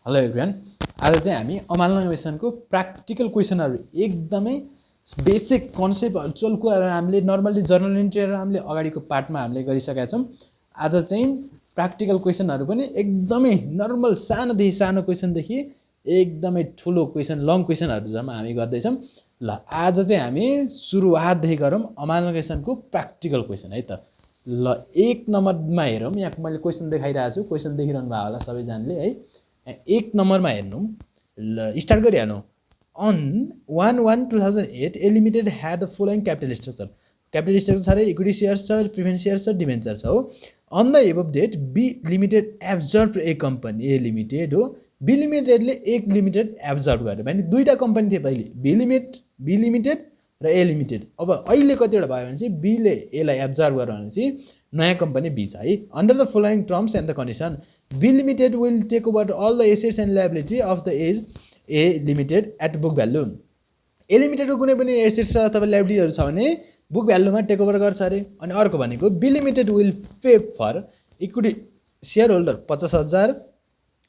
Hello everyone. आज चाहिँ हामी अमाल इनोभेसनको प्र्याक्टिकल क्वेसनहरू एकदमै बेसिक कन्सेप्टहरू चोल कुराहरू हामीले नर्मली जर्नल इन्ट्रीहरू हामीले अगाडिको पार्टमा हामीले गरिसकेका छौँ। आज चाहिँ प्र्याक्टिकल क्वेसनहरू पनि एकदमै नर्मल सानोदेखि सानो क्वेसनदेखि एकदमै ठुलो क्वेसन लङ क्वेसनहरूसम्म हामी गर्दैछौँ। ल आज चाहिँ हामी सुरुवातदेखि गरौँ अमाल इनोभेसनको प्र्याक्टिकल क्वेसन है त। ल 1 नम्बरमा हेरौँ। यहाँ मैले क्वेसन देखाइरहेको छु, क्वेसन देखिरहनु भएको होला सबैजनाले है। 1 नम्बरमा हेर्नु। ल स्टार्ट गरिहालौँ। On 1/1/2008 A limited had the following capital structure. Capital structure छ, इक्विटी सेयर्स छ, प्रिफरेन्स सेयर्स छ, डिभेन्चर छ हो। On the above date B limited absorb A company. A limited हो, बी लिमिटेडले एक लिमिटेड एब्जर्भ गर्यो भने दुईवटा कम्पनी थियो पहिले, बी लिमिटेड र ए लिमिटेड। अब अहिले कतिवटा भयो भने चाहिँ बीले एलाई एब्जर्भ गर्यो भने चाहिँ नयाँ कम्पनी बी छ है। Under the following terms and the condition B limited will take over all the assets and liability of the as A limited at book value. ए लिमिटेडको कुनै पनि एसेट्स र अथवा लायबिलिटीहरू छ भने बुक भ्यालुमा टेक ओभर गर्छ अरे। अनि अर्को भनेको B limited will pay for equity share holder 50,000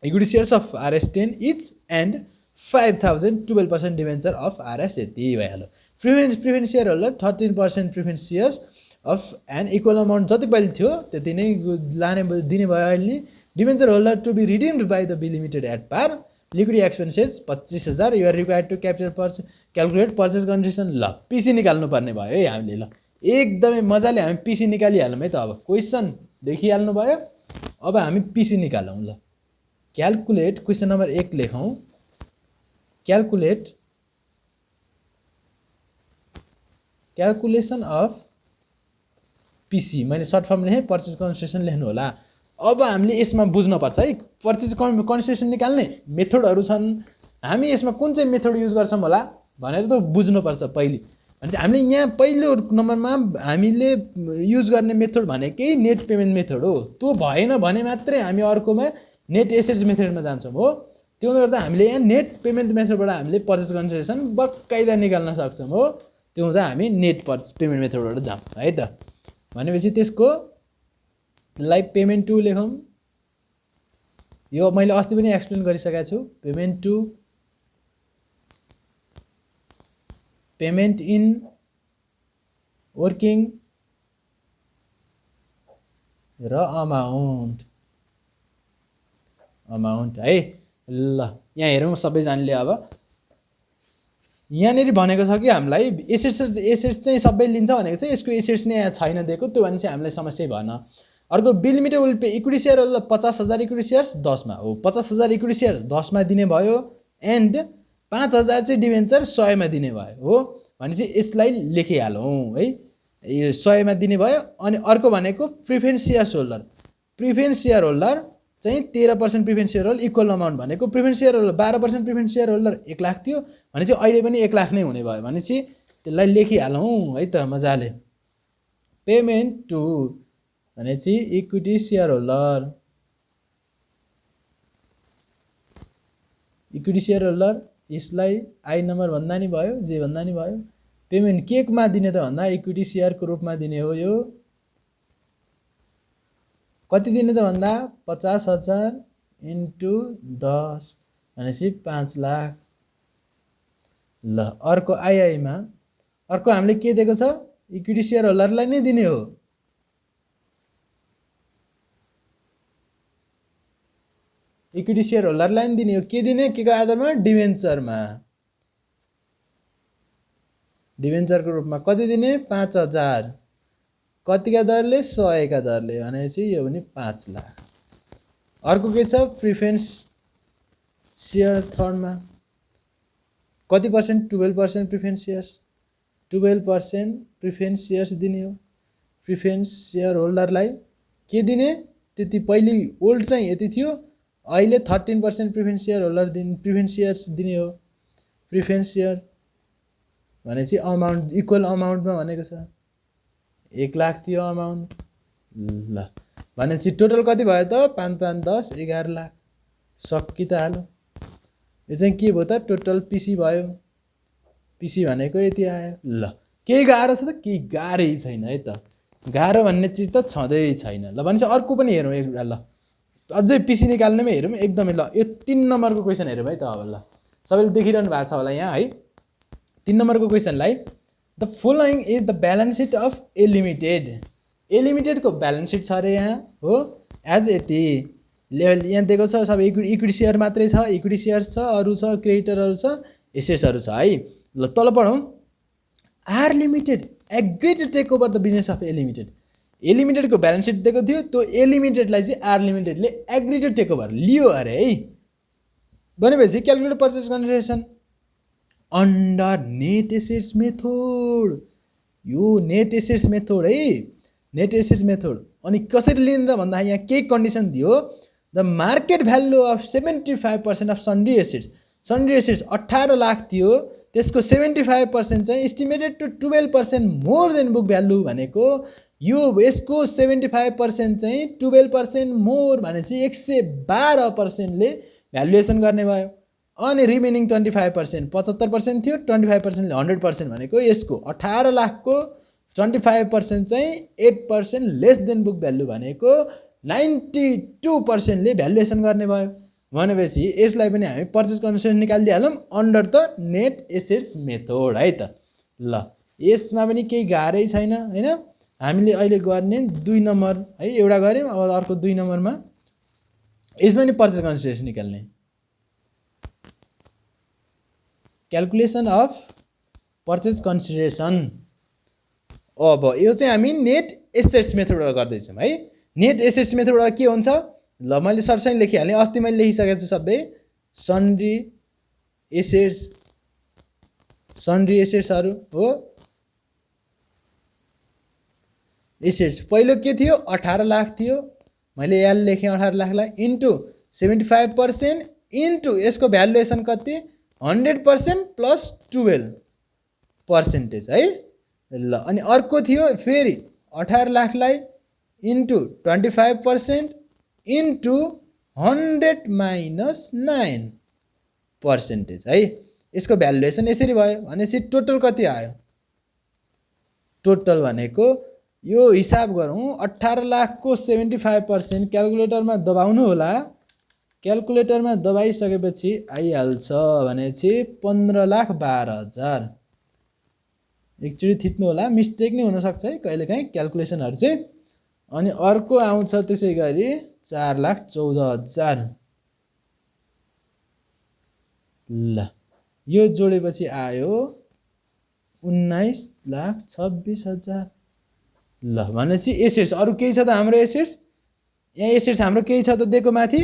equity shares of RS10 each and 5,000 12% debenture of RS। यति भइहाल्यो। Preference share holder 13% preference shares of and equal amount जति पहिले थियो त्यति नै लाने दिने भयो अहिले। Debenture holder to be redeemed by the B limited at par. Liquidity expenses 25,000 you are required to calculate purchase condition. ल पिसी निकाल्नु पर्ने भयो है हामीले। ल एकदमै मजाले हामी पिसी निकालिहालौँ है त। अब क्वेसन देखिहाल्नु भयो, अब हामी पिसी निकालौँ। ल क्यालकुलेट क्वेसन नम्बर 1 लेखौँ। क्यालकुलेसन अफ पिसी, मैले सर्ट फर्म लेखेँ, पर्चेस कन्सिडरेसन लेख्नु होला। अब हामीले यसमा बुझ्नुपर्छ है, पर्चेस कन्सिडरेसन निकाल्ने मेथडहरू छन्। हामी यसमा कुन चाहिँ मेथड युज गर्छौँ होला भनेर त बुझ्नुपर्छ पहिले। भनेपछि हामीले यहाँ पहिलो नम्बरमा हामीले युज गर्ने मेथड भनेकै नेट पेमेन्ट मेथड हो। त्यो भएन भने मात्रै हामी अर्कोमा नेट एसेट्स मेथडमा जान्छौँ हो। त्यसले गर्दा हामीले यहाँ नेट पेमेन्ट मेथडबाट हामीले पर्चेस कन्सिडरेसन बकाइदा निकाल्न सक्छौँ हो। त्यो हुँदा हामी नेट पेमेन्ट मेथडबाट जाऊँ है त। भनेपछि त्यसको लाइभ पेमेन्ट टु लेखौँ। यो मैले अस्ति पनि एक्सप्लेन गरिसकेको छु। पेमेन्ट इन वर्किङ र अमाउन्ट है। ल यहाँ हेरौँ सबैजनाले। अब यहाँनिर भनेको छ कि हामीलाई एसेट्स चाहिँ सबै लिन्छ भनेको चाहिँ यसको एसेट्स नै यहाँ छैन दिएको, त्यो भने चाहिँ हामीलाई समस्या भएन। अर्को B limited will pay equity share holder 50,000 equity shares 10मा हो। 50,000 इक्विटी सेयर 10मा दिने भयो एन्ड 5,000 चाहिँ डिभेन्चर 100मा दिने भयो हो। भनेपछि यसलाई लेखिहालौँ है। यो 100मा दिने भयो। अनि अर्को भनेको प्रिफरेन्स सेयर होल्डर चाहिँ 13% preference share holder equal amount भनेको preference share holder 12% preference share holder 1 lakh थियो भनेपछि अहिले पनि 1 लाख नै हुने भयो। भनेपछि त्यसलाई लेखिहालौँ है त मजाले। पेमेन्ट टु भनेपछि इक्विटी सेयर होल्डर यसलाई आई नम्बर भन्दा नि भयो, जे भन्दा नि भयो। पेमेन्ट केमा दिने त भन्दा इक्विटी सेयरको रूपमा दिने हो। यो कति दिने त भन्दा 50,000 इन्टु 10 भनेपछि 5 लाख। ल अर्को आइआईमा अर्को हामीले के दिएको छ, इक्विटी सेयर होल्डरलाई नै दिने हो। इक्विटी सेयर होल्डरलाई नै दिने हो। के दिने, के को आधारमा, डिभेन्चरको रूपमा कति दिने 5,000 कतिका दरले 100 का दरले भनेपछि यो पनि 5 लाख। अर्को के छ, प्रिफरेन्स सेयर थर्डमा कति percent 12% preference shares 12% preference shares दिने हो। प्रिफरेन्स सेयर होल्डरलाई के दिने, त्यति पहिले ओल्ड चाहिँ यति थियो, अहिले 13% preference share holder preference shares दिने हो। प्रिफरेन्स सेयर भनेपछि अमाउन्ट इक्वल अमाउन्टमा भनेको छ 1 लाख थियो अमाउन्ट। ल भनेपछि टोटल कति भयो त 5 5 10 11 लाख। सकि त हाल्यो। यो चाहिँ के भयो त टोटल पिसी भयो। पिसी भनेको यति आयो। ल केही गाह्रो छ त, केही गाह्रै छैन है त। गाह्रो भन्ने चिज त छँदै छैन। ल भनेपछि अर्को पनि हेरौँ एउटा। ल अझै पिसी निकाल्नेमा हेरौँ एकदमै। ल यो 3 नम्बरको क्वेसन हेरौँ है त अब। ल सबैले देखिरहनु भएको छ होला यहाँ है। 3 नम्बरको क्वेसनलाई the following is the balance sheet of A limited. A लिमिटेडको ब्यालेन्स सिट छ अरे यहाँ हो। एज यति यहाँ दिएको छ सब इक्विटी सेयर मात्रै छ, इक्विटी सेयर्स छ, अरू छ क्रेडिटरहरू छ, एसेट्सहरू छ है। ल तल पढौँ। R limited agree to take over the business of A limited. A लिमिटेडको ब्यालेन्स सिट दिएको थियो, त्यो ए लिमिटेडलाई चाहिँ आर लिमिटेडले एग्री टु टेक ओभर लियो अरे है। भनेपछि calculate purchase consideration under net assets method. यो नेट एसेट्स मेथड है, नेट एसेट्स मेथड। अनि कसरी लिने त भन्दा यहाँ केही कन्डिसन दियो। The market value of 75% of sundry assets. Sundry assets 18 lakh थियो, त्यसको 75% चाहिँ estimated to 12% more than book value भनेको यो यसको 75% चाहिँ 12% मोर भनेपछि 112%ले भ्यालुएसन गर्ने भयो। अनि रिमेनिङ 25% 75% थियो, 25%ले 100% भनेको यसको 18 लाखको 25% चाहिँ 8% लेस देन बुक भ्यालु भनेको 92%ले भ्यालुएसन गर्ने भयो। भनेपछि यसलाई पनि हामी पर्चेस कन्सिडरेसन निकालिदिइहालौँ under the net assets method है त। ल यसमा पनि केही गाह्रै छैन हैन। हामीले अहिले गर्ने 2 नम्बर है, एउटा गऱ्यौँ अब अर्को 2 नम्बरमा यसमा नि पर्चेस कन्सिडरेसन निकाल्ने। Calculation of purchase consideration. अब यो चाहिँ हामी नेट एसेट्स मेथडबाट गर्दैछौँ है। नेट एसेट्स मेथडबाट के हुन्छ ल मैले सरसरी लेखिहालेँ, अस्ति मैले लेखिसकेको छु सबै। सन्ड्री एसेट्सहरू हो। एसेट्स पहिलो के थियो 18 लाख थियो, मैले एल लेखेँ 18 लाखलाई इन्टु 75% इन्टु यसको भ्यालुएसन कति 100% प्लस 12% है। ल अनि अर्को थियो फेरि 18 लाखलाई इन्टु 25% इन्टु 100 माइनस 9% है। यसको भ्यालुएसन यसरी भयो भनेपछि टोटल कति आयो। टोटल भनेको यो हिसाब गरौँ 18 लाखको 75% क्यालकुलेटरमा दबाउनु होला। क्यालकुलेटरमा दबाइसकेपछि आइहाल्छ भनेपछि 15,12,000। एकचोटि थिच्नु होला, मिस्टेक नै हुनसक्छ है कहिलेकाहीँ क्यालकुलेसनहरू चाहिँ। अनि अर्को आउँछ त्यसै गरी 4,14,000। ल यो जोडेपछि आयो 19,26,000। ल भनेपछि एसेट्स अरू केही छ त हाम्रो एसेट्स। यहाँ एसेट्स हाम्रो केही छ त दिएको माथि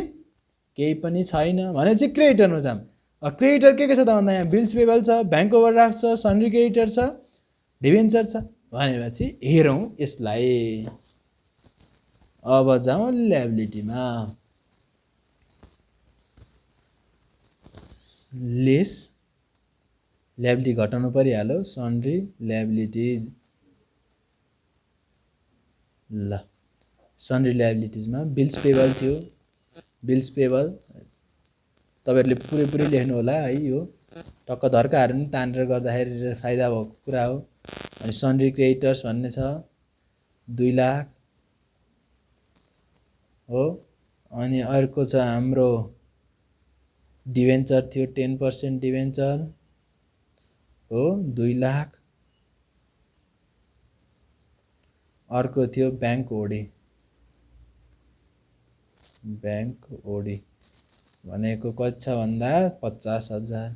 केही पनि छैन भनेपछि क्रेडिटरमा जाम। क्रेडिटर के छ त भन्दा यहाँ बिल्स पेबल छ, ब्याङ्क ओभरड्राफ्ट छ, सन्ड्री क्रेडिटर छ, डिभेन्चर छ। भनेपछि हेरौँ यसलाई। अब जाउँ ल्याबिलिटीमा। लेस ल्याबिलिटी घटाउनु परिहाल्यो, सन्ड्री ल्याबिलिटिज। ल सन्ड्री ल्याबिलिटिजमा बिल्स पेबल थियो, बिल्स पेबल तपाईँहरूले पुरै लेख्नु होला है। यो टक्क धर्काहरू पनि तानेर गर्दाखेरि फाइदा भएको कुरा हो। अनि सन्ड्री क्रेडिटर्स भन्ने छ 2 लाख हो। अनि अर्को छ हाम्रो डिभेन्चर थियो 10% डिभेन्चर हो 2 लाख। अर्को थियो ब्याङ्क ओडी। ब्याङ्क ओडी भनेको कति छ भन्दा 50,000।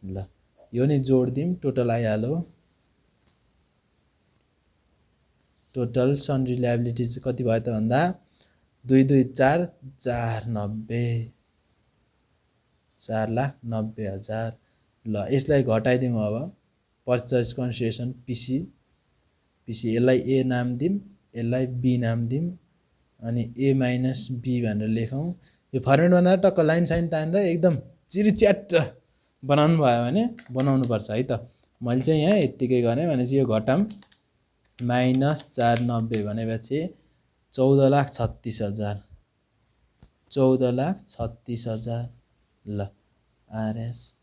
ल यो नि जोडिदिउँ टोटल आइहाल्यो। टोटल सन्ड्री ल्याबिलिटिज कति भयो त भन्दा 2 2 4 490 4,90,000। ल यसलाई घटाइदिउँ अब पर्चेस कन्सिडरेसन पिसी यसलाई ए नाम दिउँ, यसलाई बी नाम दिउँ अनि ए माइनस बी भनेर लेखौँ। यो फर्मेट बनाएर टक्क लाइन साइन तानेर एकदम चिरिच्याट बनाउनु भयो भने बनाउनु पर्छ है त। मैले चाहिँ यहाँ यत्तिकै गरेँ भनेपछि यो घटाम माइनस 490 भनेपछि 14,36,000 14,36,000। ल आरएस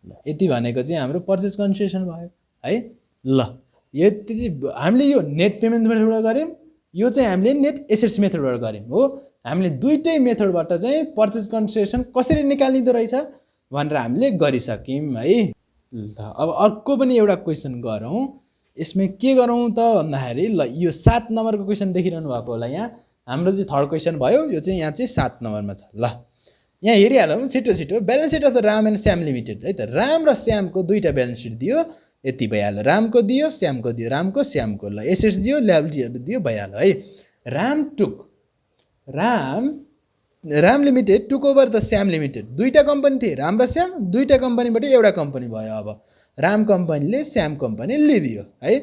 ल यति भनेको चाहिँ हाम्रो पर्चेस कन्सिडरेसन भयो है। ल यति चाहिँ हामीले यो नेट पेमेन्ट मेथडबाट गऱ्यौँ यो चाहिँ हामीले नेट एसेट्स मेथडबाट गऱ्यौँ हो। हामीले दुईटै मेथडबाट चाहिँ पर्चेज कन्सिडरेसन कसरी निकालिँदो रहेछ भनेर हामीले गरिसक्यौँ है। ल अब अर्को पनि एउटा क्वेसन गरौँ। यसमा के गरौँ त भन्दाखेरि ल यो 7 नम्बरको क्वेसन देखिरहनु भएको होला यहाँ। हाम्रो चाहिँ थर्ड क्वेसन भयो, यो चाहिँ यहाँ चाहिँ 7 नम्बरमा छ। ल यहाँ हेरिहालौँ छिटो छिटो। Balance sheet of the Ram and Shyam limited है त। राम र श्यामको दुईवटा ब्यालेन्स सिट दियो, यति भइहाल्यो। रामको दियो, श्यामको दियो, रामको श्यामको। ल एसेट्स दियो, ल्याबिलिटीहरू दियो, भइहाल्यो है। Ram limited took over the Shyam limited. दुईवटा कम्पनी थिए, राम र श्याम। दुईवटा कम्पनीबाट एउटा कम्पनी भयो। अब राम कम्पनीले श्याम कम्पनी लिदियो है।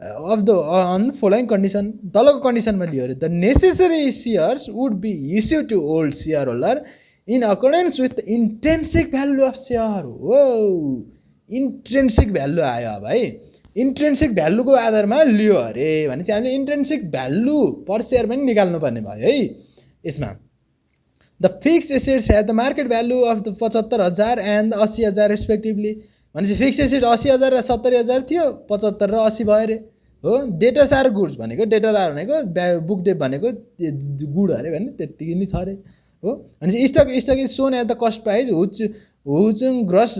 Of the on following condition, तलको कन्डिसनमा लियो अरे। The necessary shares would be issue to old share holder in accordance with intrinsic value of share. हो इन्ट्रेन्सिक भ्यालु आयो अब है। इन्ट्रेन्सिक भ्यालुको आधारमा लियो अरे भने चाहिँ हामीले इन्ट्रेन्सिक भ्यालु पर सेयर पनि निकाल्नुपर्ने भयो है यसमा। The fix assets had the market value of the 75,000 and 80,000 respectively. भनेपछि फिक्स एसेट 80,000 र 70,000 थियो, 75 र 80 भयो अरे हो। डेटर्स आर गुड्स भनेको, डेटर आर भनेको बुक डेट भनेको गुड अरे भने त्यत्तिकै नै छ अरे हो। भनेपछि stock is shown at the cost price whose gross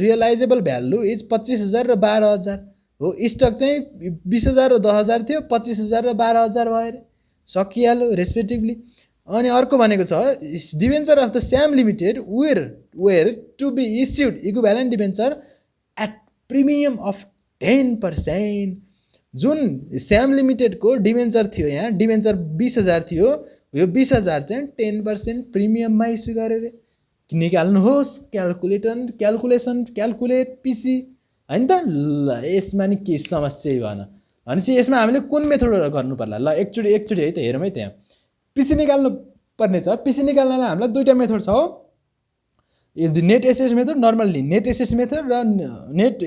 realisable value is 25,000 र 12,000 हो। स्टक चाहिँ 20,000 र 10,000 थियो, 25,000 र 12,000 भयो अरे, सकिहाल्यो रेस्पेक्टिभली। अनि अर्को भनेको छ debenture of the Shyam limited were to be issued equivalent debenture at premium of 10%। जुन श्याम लिमिटेडको डिभेन्चर थियो, यहाँ डिभेन्चर 20,000 थियो, यो 20,000 चाहिँ 10% प्रिमियममा इस्यु गरेर निकाल्नुहोस्। क्यालकुलेट पिसी होइन त। ल यसमा नि के समस्या भएन भनेपछि यसमा हामीले कुन मेथडबाट गर्नु पर्ला। ल एकचोटि है त हेरौँ है। त्यहाँ पिसी निकाल्नु पर्ने छ। पिसी निकाल्नलाई हामीलाई दुईवटा मेथड छ हो। Net assets method, normally net assets method र नेट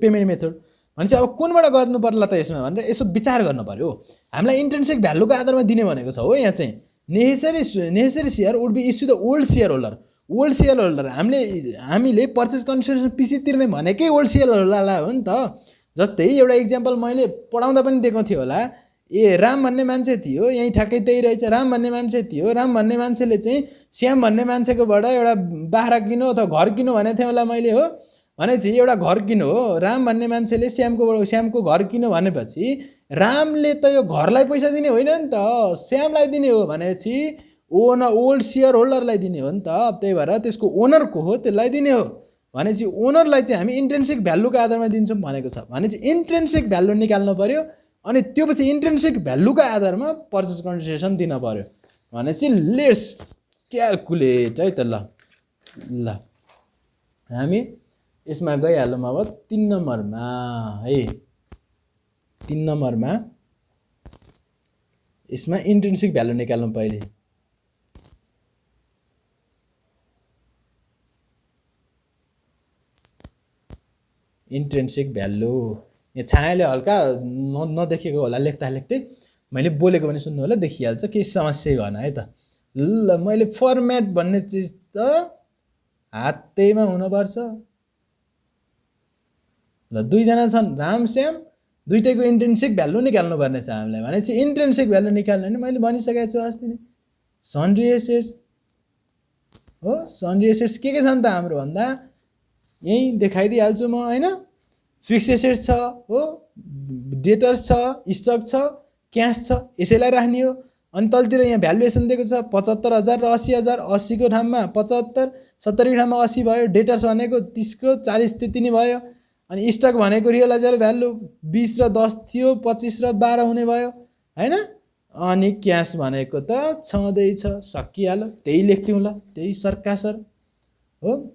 पेमेन्ट मेथड। भनेपछि अब कुनबाट गर्नु पर्ला त यसमा भनेर यसो विचार गर्नु पऱ्यो। हामीलाई इन्ट्रेन्सिक भ्यालुको आधारमा दिने भनेको छ हो। यहाँ चाहिँ necessary share would be issue the old share holder. Old share holder हामीले पर्चेज कन्सिडरेसन पिसी तिर्ने भनेकै ओल्ड सेयर होल्डरलाई हो नि त। जस्तै एउटा इक्जाम्पल मैले पढाउँदा पनि दिएको थियो होला। राम भन्ने मान्छे थियो, यहीँ ठ्याक्कै त्यही रहेछ। राम भन्ने मान्छे थियो, राम भन्ने मान्छेले चाहिँ श्याम भन्ने मान्छेकोबाट एउटा बाख्रा किनो अथवा घर किनो भनेको थिएँ होला मैले हो। भनेपछि एउटा घर किनो हो, राम भन्ने मान्छेले श्यामको घर किनो भनेपछि रामले त यो घरलाई पैसा दिने होइन नि त, श्यामलाई दिने हो। भनेपछि ओल्ड सेयर होल्डरलाई दिने हो नि त। त्यही भएर त्यसको ओनरको हो, त्यसलाई दिने हो। भनेपछि ओनरलाई चाहिँ हामी इन्ट्रेन्सिक भ्यालुको आधारमा दिन्छौँ भनेको छ। भनेपछि इन्ट्रेन्सिक भ्यालु निकाल्नु पऱ्यो, अनि त्यो पछि इन्ट्रेन्सिक भ्यालुको आधारमा पर्चेज कन्सिडरेसन दिन पऱ्यो। भनेपछि लेट्स क्यालकुलेट है त। ल हामी यसमा गइहालौँ अब 3 नम्बरमा है। 3 नम्बरमा यसमा इन्ट्रेन्सिक भ्यालु निकाल्नु पहिले। इन्ट्रेन्सिक भ्यालु यहाँ छायाले हल्का नदेखेको होला, लेख्दा मैले बोलेको पनि सुन्नु होला, देखिहाल्छ, केही समस्या भएन है त। ल मैले फर्मेट भन्ने चिज त हातैमा हुनुपर्छ। ल दुईजना छन् राम श्याम, दुईटैको इन्ट्रेन्सिक भ्यालु निकाल्नु पर्ने छ हामीलाई। भनेपछि इन्ट्रेन्सिक भ्यालु निकाल्ने नि मैले भनिसकेको छु अस्ति नै। सन्ड्री एसेट्स हो। सन्ड्री एसेट्स के छन् त हाम्रो भन्दा यहीँ देखाइदिइहाल्छु म होइन। फिक्स एसेट्स छ हो, डेटर्स छ, स्टक छ, क्यास छ, यसैलाई राख्ने हो। अनि तलतिर यहाँ भ्यालुएसन दिएको छ 75,000 र 80,000। 80को ठाउँमा 75, 70को ठाउँमा 80 भयो। डेटर्स भनेको 30 को 40 त्यति नै भयो। अनि स्टक भनेको रियलाइजेबल भ्यालु 20 र 10 थियो, 25 र 12 हुने भयो होइन। अनि क्यास भनेको त छँदैछ, सकिहाल्यो, त्यही लेख्थ्यौँ ल, त्यही सरकासर हो।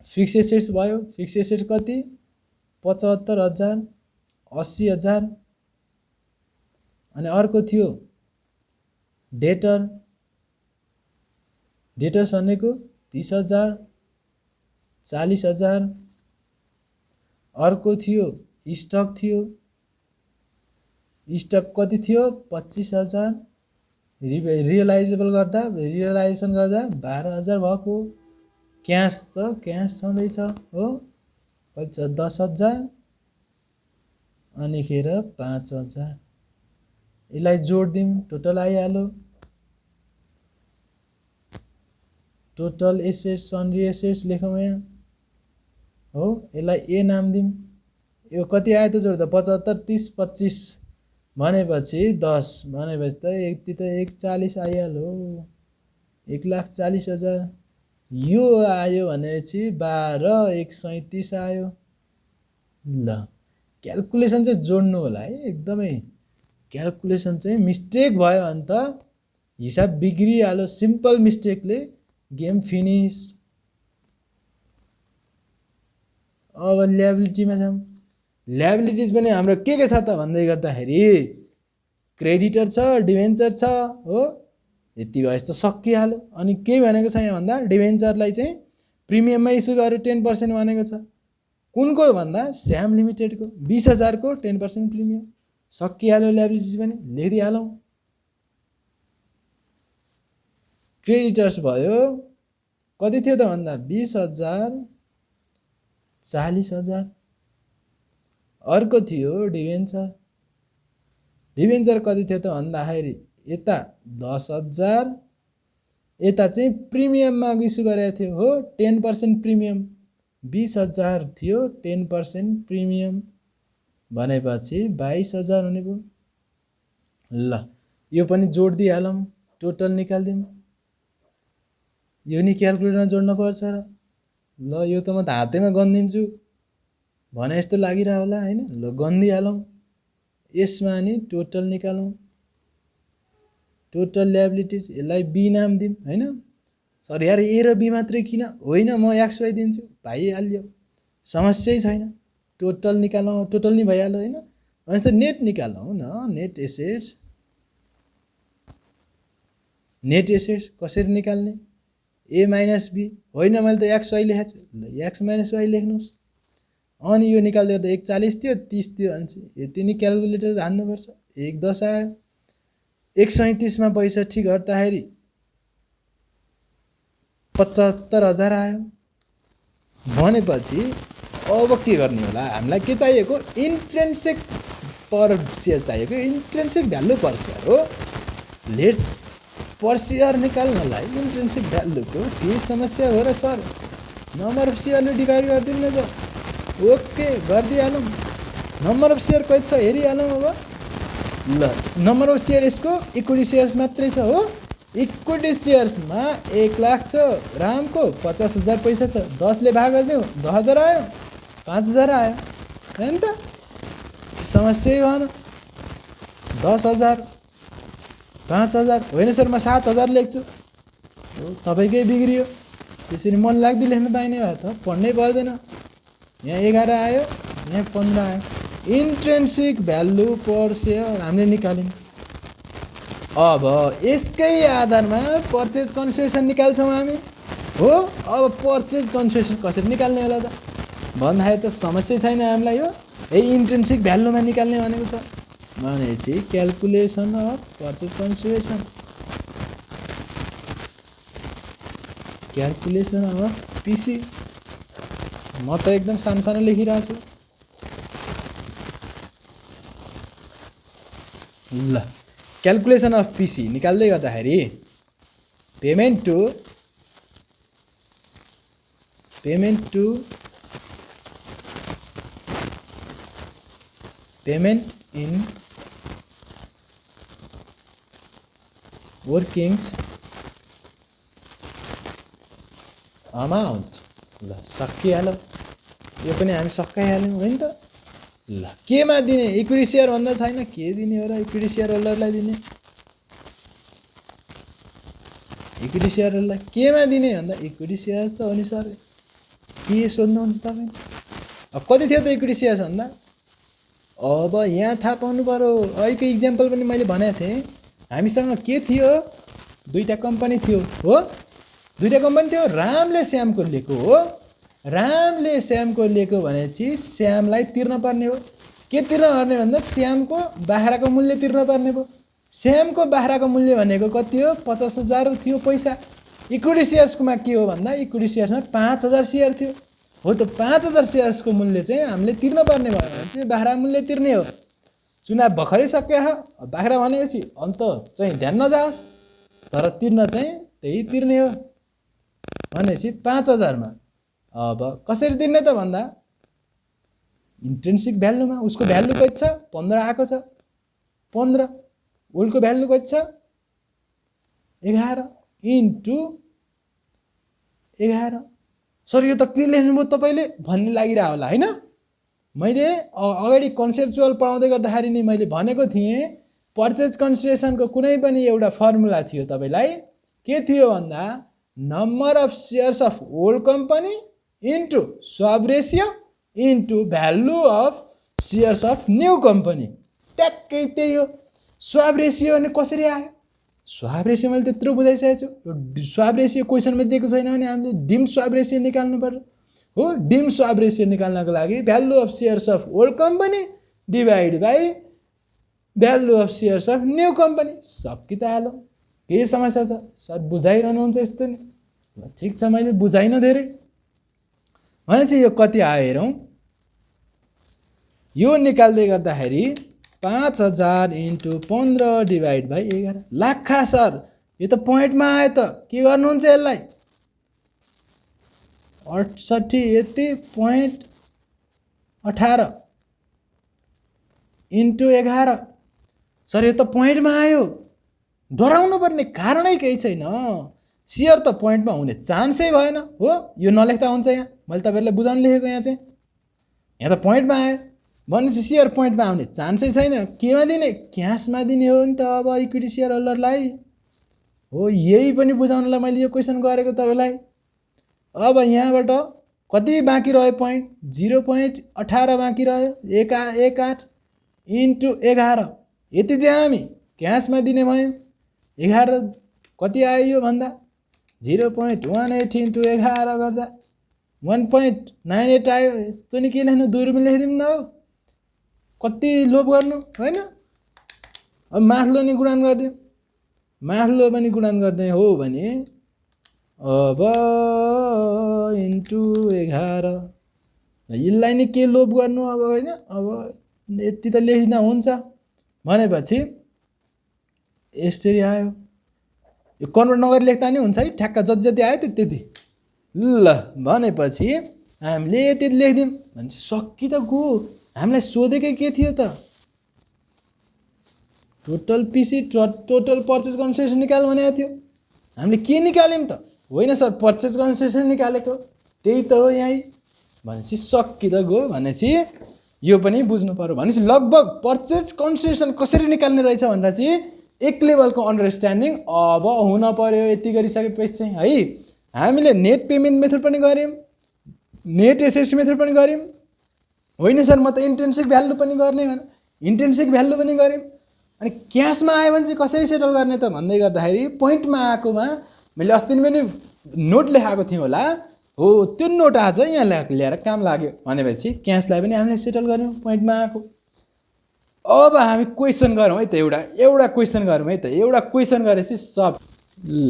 फिक्स एसेट्स भयो, फिक्स एसेट कति 75,000, 80,000। अनि अर्को थियो डेटर्स भनेको 30,000, 40,000। अर्को थियो स्टक थियो, स्टक कति थियो 25,000। रियलाइजेसन गर्दा 12,000 भएको। क्यास छँदैछ हो 10,000 अनि खेर 5,000। यसलाई जोड दिउँ टोटल आइहाल्यो टोटल एसेट्स सन्ड्री एसेट्स लेखौँ यहाँ हो यसलाई ए नाम दिउँ यो कति आयो त जोड्दा 75 30 25 भनेपछि 10 भनेपछि त यति त 140 आइहाल्यो 1,40,000 यो आयो भनेपछि 12 137 आयो ल क्याल्कुलेसन चाहिँ जोड्नु होला है एकदमै क्याल्कुलेसन चाहिँ मिस्टेक भयो भने त हिसाब बिग्रिहाल्यो सिम्पल मिस्टेकले गेम फिनिश अब ल्याबिलिटीमा जाउँ ल्याबिलिटिज पनि हाम्रो के छ त भन्दै गर्दाखेरि क्रेडिटर छ डिभेन्चर छ हो यति भएछ त सकिहाल्यो अनि के भनेको छ यहाँ भन्दा डिभेन्चरलाई चाहिँ प्रिमियममा इस्यु गरेर 10% भनेको छ कुनको भन्दा श्याम लिमिटेडको 20,000 को 10% प्रिमियम सकिहाल्यो ल्याबिलिटिज पनि लेखिदिहालौँ क्रेडिटर्स भयो कति थियो त भन्दा 20,000 40,000 अर्को थियो डिभेन्चर डिभेन्चर कति थियो त भन्दाखेरि यता 10,000 यता चाहिँ प्रिमियममा इस्यु गरेको थियो हो 10% प्रिमियम 20,000 थियो 10% प्रिमियम भनेपछि 22,000 हुने भयो ल यो पनि जोड दिइहालौँ टोटल निकाल्दिउँ यो नि क्याल्कुलेटरमा जोड्न पर्छ र ल यो त म त हातैमा गन्दिन्छु भने जस्तो लागिरह होला हैन ल गन्दिहालौँ यसमा नि टोटल निकालौँ टोटल ल्याबिलिटिज यसलाई बी नाम दिउँ हैन सर यार ए र बी मात्रै किन होइन म एक्स वाइ दिन्छु भइहाल्यो समस्यै छैन टोटल निकालौँ टोटल नि भइहाल्यो हैन भनेपछि नेट निकालौँ न नेट एसेट्स कसरी निकाल्ने ए माइनस बी होइन मैले त एक्स वाइ लेखेको छु ल एक्स माइनस वाइ लेख्नुहोस् अनि यो निकाल्दै त 140 थियो 30 थियो भने चाहिँ यति नै क्याल्कुलेटर हान्नुपर्छ 110 आयो 137 मा 65 घट्दाखेरि 75,000 आयो भनेपछि अब के गर्ने होला हामीलाई के चाहिएको इन्ट्रिन्सिक पर शेयर चाहिएको इन्ट्रिन्सिक भ्यालु पर शेयर हो लेट्स पर शेयर निकाल्नलाई इन्ट्रिन्सिक भ्यालुको के समस्या हो र सर नम्बर अफ शेयरले डिभाइड गरिदिनु न ओके गरिदिइहालौँ नम्बर अफ शेयर कति छ हेरिहालौँ अब ल नम्बर अफ शेयर यसको इक्विटी शेयर्स मात्रै छ हो इक्विटी शेयर्समा 1 लाख छ रामको 50,000 पैसा छ 10 ले भाग गरिदिउँ 10,000 आयो 5,000 आयो हैन त समस्या भएन 10,000 5,000 होइन सर म 7,000 लेख्छु तपाईँकै बिग्रियो त्यसरी मन लाग्दै लेख्न पाइने भए त पढ्नै पर्दैन यहाँ 11 आयो यहाँ 15 आयो इन्ट्रिन्सिक भ्यालु पर शेयर हामीले निकाल्यौँ अब यसकै आधारमा पर्चेज कन्सिडरेसन निकाल्छौँ हामी हो अब पर्चेज कन्सिडरेसन कसरी निकाल्ने होला त भन्दाखेरि त समस्या छैन हामीलाई हो यही इन्ट्रिन्सिक भ्यालुमा निकाल्ने भनेको छ भनेपछि calculation of purchase consideration calculation of पिसी म त एकदम सानो सानो लेखिरहेको छु ल क्याल्कुलेसन अफ पिसी निकाल्दै गर्दाखेरि पेमेन्ट इन वर्किङ्स अमाउन्ट ल सकिहाल्यो यो पनि हामी सकाइहाल्यौँ होइन त ल केमा दिने इक्विटी सेयर भन्दा छैन के दिने हो र इक्विटी सेयर होल्डरलाई दिने इक्विटी सेयर होल्डरलाई केमा दिने भन्दा इक्विटी सेयर्स त हो नि सर के सोध्नुहुन्छ तपाईँ अब कति थियो त इक्विटी सेयर्स भन्दा अब यहाँ थाहा पाउनु पर्यो अहिलेको इक्जाम्पल पनि मैले भनेको थिएँ हामीसँग के थियो दुईटा कम्पनी थियो हो दुईटा कम्पनी थियो रामले श्यामको लिएको हो रामले श्यामको लिएको भनेपछि श्यामलाई तिर्न पर्ने हो के तिर्न पर्ने भन्दा श्यामको बाख्राको मूल्य तिर्न पर्ने भयो श्यामको बाख्राको मूल्य भनेको कति हो 50,000 थियो पैसा इक्विटी सेयर्सकोमा के हो भन्दा इक्विटी सेयर्समा 5,000 सेयर थियो हो त 5,000 सेयर्सको मूल्य चाहिँ हामीले तिर्न पर्ने भयो भने चाहिँ बाख्रा मूल्य तिर्ने हो चुनाव भर्खरै सकिया बाख्रा भनेपछि अन्त चाहिँ ध्यान नजाओस् तर तिर्न चाहिँ त्यही तिर्ने हो भनेपछि 5,000 मा अब कसरी तिर्ने त भन्दा इन्ट्रिन्सिक भ्यालुमा उसको भ्यालु कति छ 15 आएको छ 15 ओल्डको भ्यालु कति छ 11 इन्टु 11 सर यो त के लेख्नुभयो तपाईले भन्ने लागिरा होला हैन मैले अगाडि कन्सेप्चुअल पढाउँदै गर्दाखेरि नि मैले भनेको थिएँ पर्चेज कन्सिडरेसनको कुनै पनि एउटा फर्मुला थियो तपाईलाई के थियो भन्दा number of shares of old company into swap ratio into value of shares of new company ट्याक्कै त्यही हो स्वप रेशियो भने कसरी आयो स्वप रेशियो मैले त्यत्रो बुझाइसकेको छु यो स्वप रेशियो क्वेसनमा दिएको छैन भने हामीले डिम स्वप रेशियो निकाल्नु पर्यो हो डिम स्वप रेशियो निकाल्नको लागि value of shares of old company divide by value of shares of new company सकि त हालो के समस्या छ सर बुझाइरहनुहुन्छ यस्तो नि ल ठीक छ मैले बुझाइन धेरै भनेपछि यो कति आयो हेरौँ यो निकाल्दै गर्दाखेरि 5,000 इन्टु 15 डिभाइड बाइ 11 लाखा सर यो त पोइन्टमा आयो त के गर्नुहुन्छ यसलाई 68 यति .18 इन्टु 11 सर यो त पोइन्टमा आयो डराउनु पर्ने कारणै केही छैन शेयर त पोइन्टमा हुने चान्सै भएन हो यो नलेख्दा हुन्छ यहाँ मैले तपाईहरुलाई बुझाउन लेखेको यहाँ चाहिँ यहाँ त पोइन्टमा आयो भनेपछि शेयर पोइन्टमा आउने चान्सै छैन केमा दिने क्याशमा दिने हो नि त अब इक्विटी शेयर होल्डरलाई हो यही पनि बुझाउनलाई मैले यो क्वेशन गरेको तपाईलाई अब यहाँबाट कति बाँकी रह्यो पोइन्ट 0.18 बाँकी रह्यो 18 इन्टु 11 यति चाहिँ हामी क्याशमा दिने भयौँ 11 कति आयो यो भन्दा 0.18 इन्टु 11 गर्दा 1.98 आयो यस्तो नि के लेख्नु 2 रुपैयाँ लेखिदिउँ न हो कति लोभ गर्नु हैन अब माथिल्लो नि गुणन गरिदिउँ माथिल्लो पनि गुणन गर्ने हो भने अब इन्टु 11 यसलाई नि के लोभ गर्नु अब हैन अब यति त लेखिदा हुन्छ भनेपछि यसरी आयो यो कन्भर्ट नगरी लेख्दा नि हुन्छ है ठ्याक्क जति जति आयो त्यति ल भनेपछि हामीले यति लेखिदिउँ भनेपछि सकि त गयो हामीलाई सोधेकै के थियो त total PC total purchase consideration निकाल भनेको थियो हामीले के निकाल्यौं त होइन सर पर्चेज कन्सिडरेसन निकालेको त्यही त हो यही भनेपछि सकि त गयो भनेपछि यो पनि बुझ्नु पर्यो भनेपछि लगभग पर्चेज कन्सिडरेसन कसरी निकाल्ने रहेछ भन्दा चाहिँ एक लेभलको अन्डरस्ट्यान्डिङ अब हुन पर्यो यति गरिसकेपछि चाहिँ है हामीले नेट पेमेन्ट मेथड पनि गर्यौं नेट एसेस मेथड पनि गर्यौं होइन सर म त इन्ट्रिन्सिक भ्यालु पनि गर्ने भने इन्ट्रिन्सिक भ्यालु पनि गर्यौं अनि क्याशमा आयो भने चाहिँ कसरी सेटल गर्ने त भन्दै गर्दाखेरि पोइन्टमा आएकोमा मैले अस्ति पनि नोट लेखाएको थिएँ होला हो त्यो नोट आज यहाँ ल्याएर काम लाग्यो भनेपछि क्याशलाई पनि हामीले सेटल गर्यौं पोइन्टमा आएको अब हामी क्वेशन गरौँ है त एउटा क्वेशन गरौँ है त एउटा क्वेशन गरेपछि सब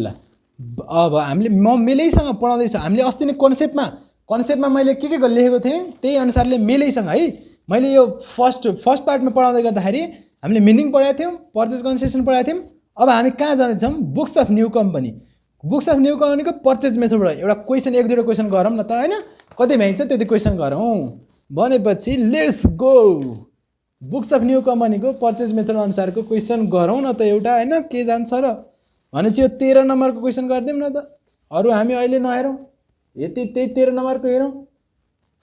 ल अब हामीले म मेलैसँग पढाउँदैछ हामीले अस्ति नै कन्सेप्टमा मैले के लेखेको थिएँ त्यही अनुसारले मेलैसँग है मैले यो फर्स्ट पार्टमा पढाउँदै गर्दाखेरि हामीले मिनिङ पढाएको थियौँ पर्चेज कन्सिडरेसन पढाएको थियौँ अब हामी कहाँ जाँदैछौँ बुक्स अफ न्यू कम्पनीको पर्चेज मेथडबाट एउटा क्वेशन एक दुईवटा क्वेशन गरौँ न त हैन कति भ्याइन्छ त्यति क्वेशन गरौँ भनेपछि let's go books of new कम्पनीको पर्चेज मेथड अनुसारको क्वेशन गरौँ न त एउटा हैन के जान्छ र भनेपछि यो 13 नम्बरको क्वेशन गर्दिउँ न त अरु हामी अहिले नहेरौँ यति त्यही 13 नम्बरको हेरौँ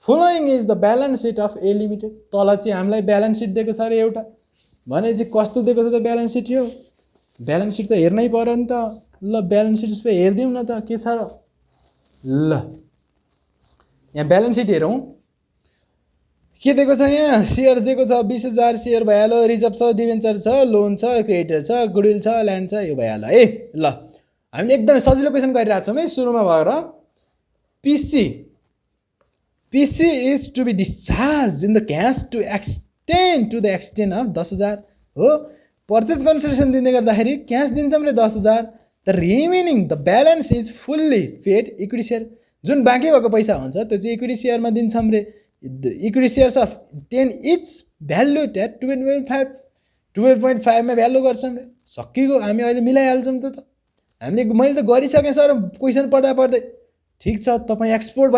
following is the balance sheet of A limited तल चाहिँ हामीलाई ब्यालेन्स सिट दिएको छ रे एउटा भनेपछि कस्तो दिएको छ त ब्यालेन्स सिट यो ब्यालेन्स सिट त हेर्नै पर्यो नि त ल ब्यालेन्स सिट यसो हेर्दिउँ न त के छ र ल यहाँ ब्यालेन्स सिट हेरौँ के दिएको छ यहाँ शेयर दिएको छ 20,000 शेयर भइहाल्यो रिजर्भ छ डिबेन्चर छ लोन छ क्रेडिटर छ गुडविल छ ल्यान्ड छ यो भइहाल्यो है ल हामीले एकदमै सजिलो क्वेशन गरिरहेको छौँ है सुरुमा भएर PC is to be discharged in the cash to the extent of 10,000 हो पर्चेज कन्सिडरेसन दिँदै गर्दाखेरि क्याश दिन्छौँ रे 10,000 the remaining the balance is fully paid equity share जुन बाँकी भएको पैसा हुन्छ त्यो चाहिँ इक्विटी शेयरमा दिन्छौँ रे equity shares of 10 each valued at 2.5 12.5 मा भ्यालु गर्छौँ रे, सकिगयो, हामी अहिले मिलाइहाल्छौँ त। हामीले मैले त गरिसकेँ सर क्वेसन पढ्दा पढ्दै। ठिक छ, तपाईँ एक्सपर्ट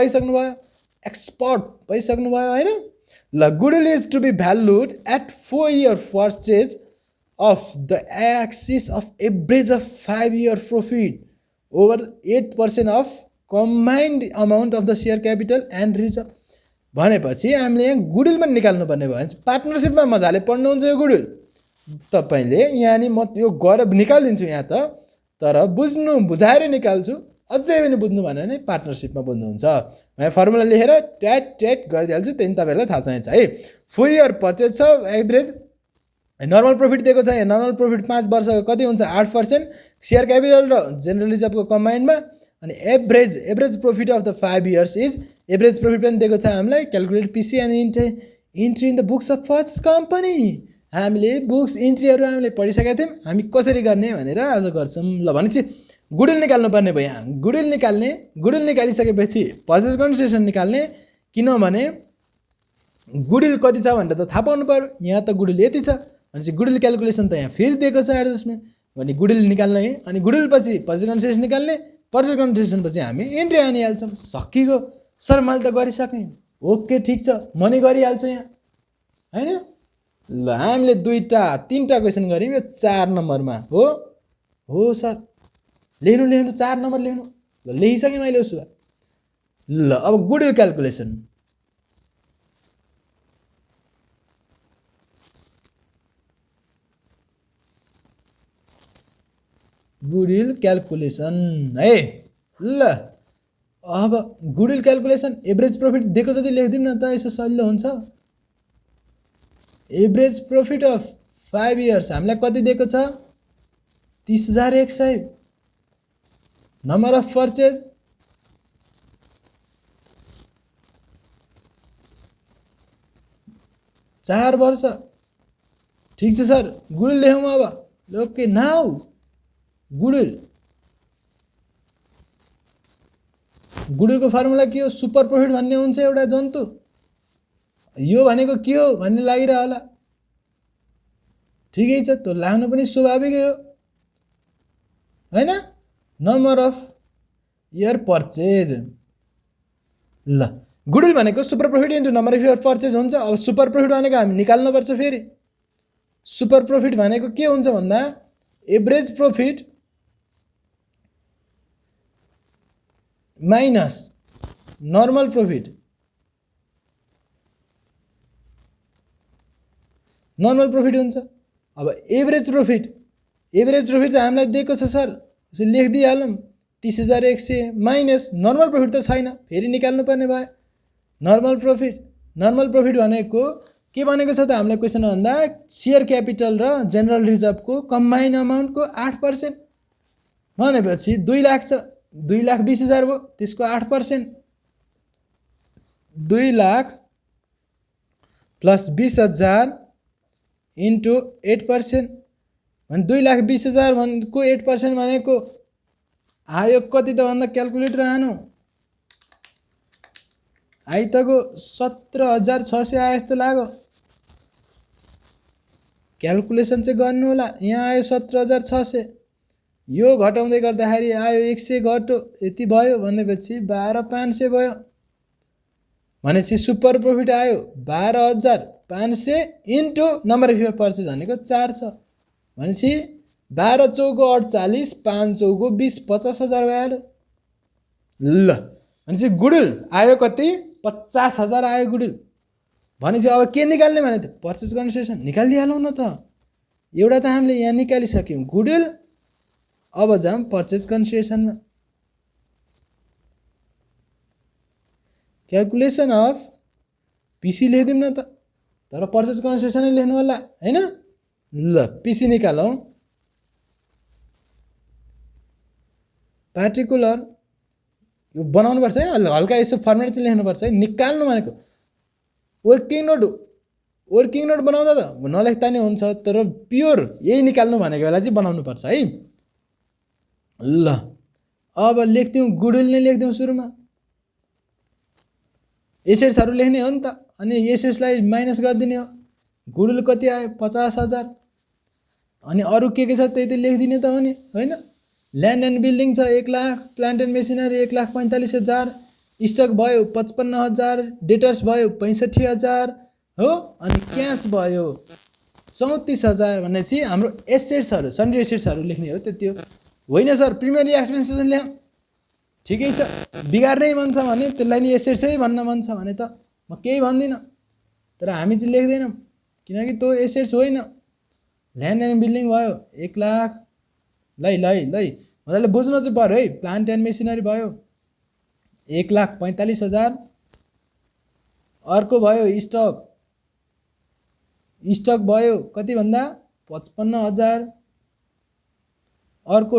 भइसक्नुभयो, होइन। ल, goodwill is to be valued at 4 year purchase of the excess of average of 5 year profit over 8% of combined amount of the share capital and reserve. भनेपछि हामीले यहाँ गुडविल पनि निकाल्नुपर्ने भयो भने पार्टनरसिपमा मजाले पढ्नुहुन्छ यो गुडविल। तपाईँले यहाँ नि म यो गरेर निकालिदिन्छु यहाँ त, तर बुझाएर निकाल्छु। अझै पनि बुझ्नु भनेर नै पार्टनरसिपमा बुझ्नुहुन्छ। यहाँ फर्मुला लेखेर ट्याट गरिदिहाल्छु, त्यहाँदेखि तपाईँहरूलाई थाहा चाहिन्छ है। 4 year पर्चेज छ, एभरेज नर्मल प्रफिट दिएको छ। यहाँ नर्मल प्रफिट 5 वर्षको कति हुन्छ? 8%। सेयर क्यापिटल र जेनरल रिजर्भको कम्बाइन्डमा। अनि average profit of the 5 years is average profit पनि दिएको छ हामीलाई। क्यालकुलेट पिसी and entry in the books of first company. हामीले बुक्स इन्ट्रीहरू हामीले पढिसकेका थियौँ, हामी कसरी गर्ने भनेर आज गर्छौँ। ल, भनेपछि गुडविल निकाल्नु पर्ने भयो। यहाँ गुडविल निकालिसकेपछि पर्चेज कन्सिडरेसन निकाल्ने, किनभने गुडविल कति छ भनेर त थाहा पाउनु पऱ्यो। यहाँ त गुडविल यति छ भनेपछि गुडविल क्यालकुलेसन त यहाँ फेरि दिएको छ एडजस्टमेन्ट भने गुडविल निकाल्ने है। अनि गुडविल पछि पर्चेज कन्सिडरेसन निकाल्ने, पर्चेज कन्सिडरेसन पछि हामी इन्ट्री हानिहाल्छौँ। सकिगयो सर, मैले त गरिसकेँ। ओके, ठिक छ, म नि गरिहाल्छु यहाँ, होइन। ल, हामीले 2-3टा क्वेसन गऱ्यौँ यो 4 नम्बरमा हो सर। लेख्नु 4 नम्बर लेख्नु। ल, लेखिसकेँ मैले उसो भए। ल, अब गुडविल क्यालकुलेसन। गुडविल क्यालकुलेसन है। ल, अब गुडविल क्यालकुलेसन एभरेज प्रफिट दिएको जति लेखिदिउँ न त, यसो सजिलो हुन्छ। एभरेज प्रफिट अफ 5 years हामीलाई कति दिएको छ? 30,100। नम्बर अफ पर्चेज 4 वर्ष। ठिक छ सर, गुडविल लेखौँ अब। ओके, नाउ गुडविलको फर्मुला के हो? सुपर प्रफिट भन्ने हुन्छ एउटा जन्तु। यो भनेको के हो भन्ने लागिरह होला। ठिकै छ, त्यो लाग्नु पनि स्वाभाविकै हो, होइन। Number of year purchase. ल, गुडविल भनेको super profit into number of year purchase हुन्छ। अब सुपर प्रफिट भनेको हामी निकाल्नुपर्छ फेरि। सुपर प्रफिट भनेको के हुन्छ भन्दा average profit minus normal profit. Normal profit हुन्छ। अब एभरेज प्रफिट त हामीलाई दिएको छ सर, उसले लेखिदिइहालौँ 30,100 माइनस नर्मल प्रफिट त छैन, फेरि निकाल्नु पर्ने भयो। नर्मल प्रफिट भनेको के भनेको छ त हामीलाई क्वेसनमा भन्दा सेयर क्यापिटल र जेनरल रिजर्भको कम्बाइन्ड अमाउन्टको 8%। भनेपछि 2 लाख छ, 2,20,000 भयो, त्यसको 8%। 2 लाख प्लस 20,000 इन्टु 8% भने 2,20,000 भनेको 8% भनेको आयो कति त भन्दा क्यालकुलेटर हानु। आइतको 17,600 आयो जस्तो लाग्यो। क्यालकुलेसन चाहिँ गर्नु होला। यहाँ आयो 17,600, यो घटाउँदै गर्दाखेरि आयो 100 घट्यो, यति भयो भनेपछि 12,500 भयो। भनेपछि सुपर प्रफिट आयो 12,500 इन्टु नम्बर अफ पर्चेज भनेको 4 छ। भनेपछि 12 चौको 48, 5 चौको 20, 50,000 भइहाल्यो। ल, भनेपछि गुडविल आयो कति? 50,000 आयो गुडविल। भनेपछि अब के निकाल्ने भने त पर्चेज कन्सिडरेसन निकालिदिइहालौँ न त। एउटा त हामीले यहाँ निकालिसक्यौँ गुडविल। अब जाऊँ पर्चेज कन्सिडरेसनमा। क्यालकुलेसन अफ पिसी लेखिदिउँ न त, तर पर्चेज कन्सिडरेसनै लेख्नु होला, होइन। ल, पिसी निकालौँ। पार्टिकुलर यो बनाउनुपर्छ है, हल्का यसो फर्मेट चाहिँ लेख्नुपर्छ है। निकाल्नु भनेको वर्किङ नोट बनाउँदा त नलेख्दा नि हुन्छ, तर प्योर यही निकाल्नु भनेको बेला चाहिँ बनाउनुपर्छ है। ल, अब लेख्दिउँ गुडविल नै लेख्दिउँ सुरुमा। एसेट्सहरू लेख्ने हो नि त, अनि एसेट्सलाई माइनस गरिदिने हो। गुडविल कति आयो? 50,000 अनि अरू के छ त्यही त लेखिदिने त हो नि होइन। ल्यान्ड एन्ड बिल्डिङ छ 1 lakh, plant and machinery 1,45,000, stock भयो 55,000, डेटर्स भयो 65,000 हो, अनि क्यास भयो 34,000 भनेपछि हाम्रो एसेट्सहरू सन्ड्री एसेट्सहरू लेख्ने हो त्यति हो। होइन सर प्राइमेरी एक्सपेन्सेस लेख, ठिकै छ, बिगार्नै मन छ भने त्यसलाई नि एसेट्सै भन्न मन छ भने त म केही भन्दिनँ, तर हामी चाहिँ लेख्दैनौँ किनकि त्यो एसेट्स होइन। ल्यान्ड एन्ड बिल्डिङ भयो 1 लाख, लै मजाले बुझ्नु चाहिँ पर्यो है। प्लान्ट एन्ड मेसिनरी भयो 1,45,000, अर्को भयो स्टक भयो कति भन्दा 55,000, अर्को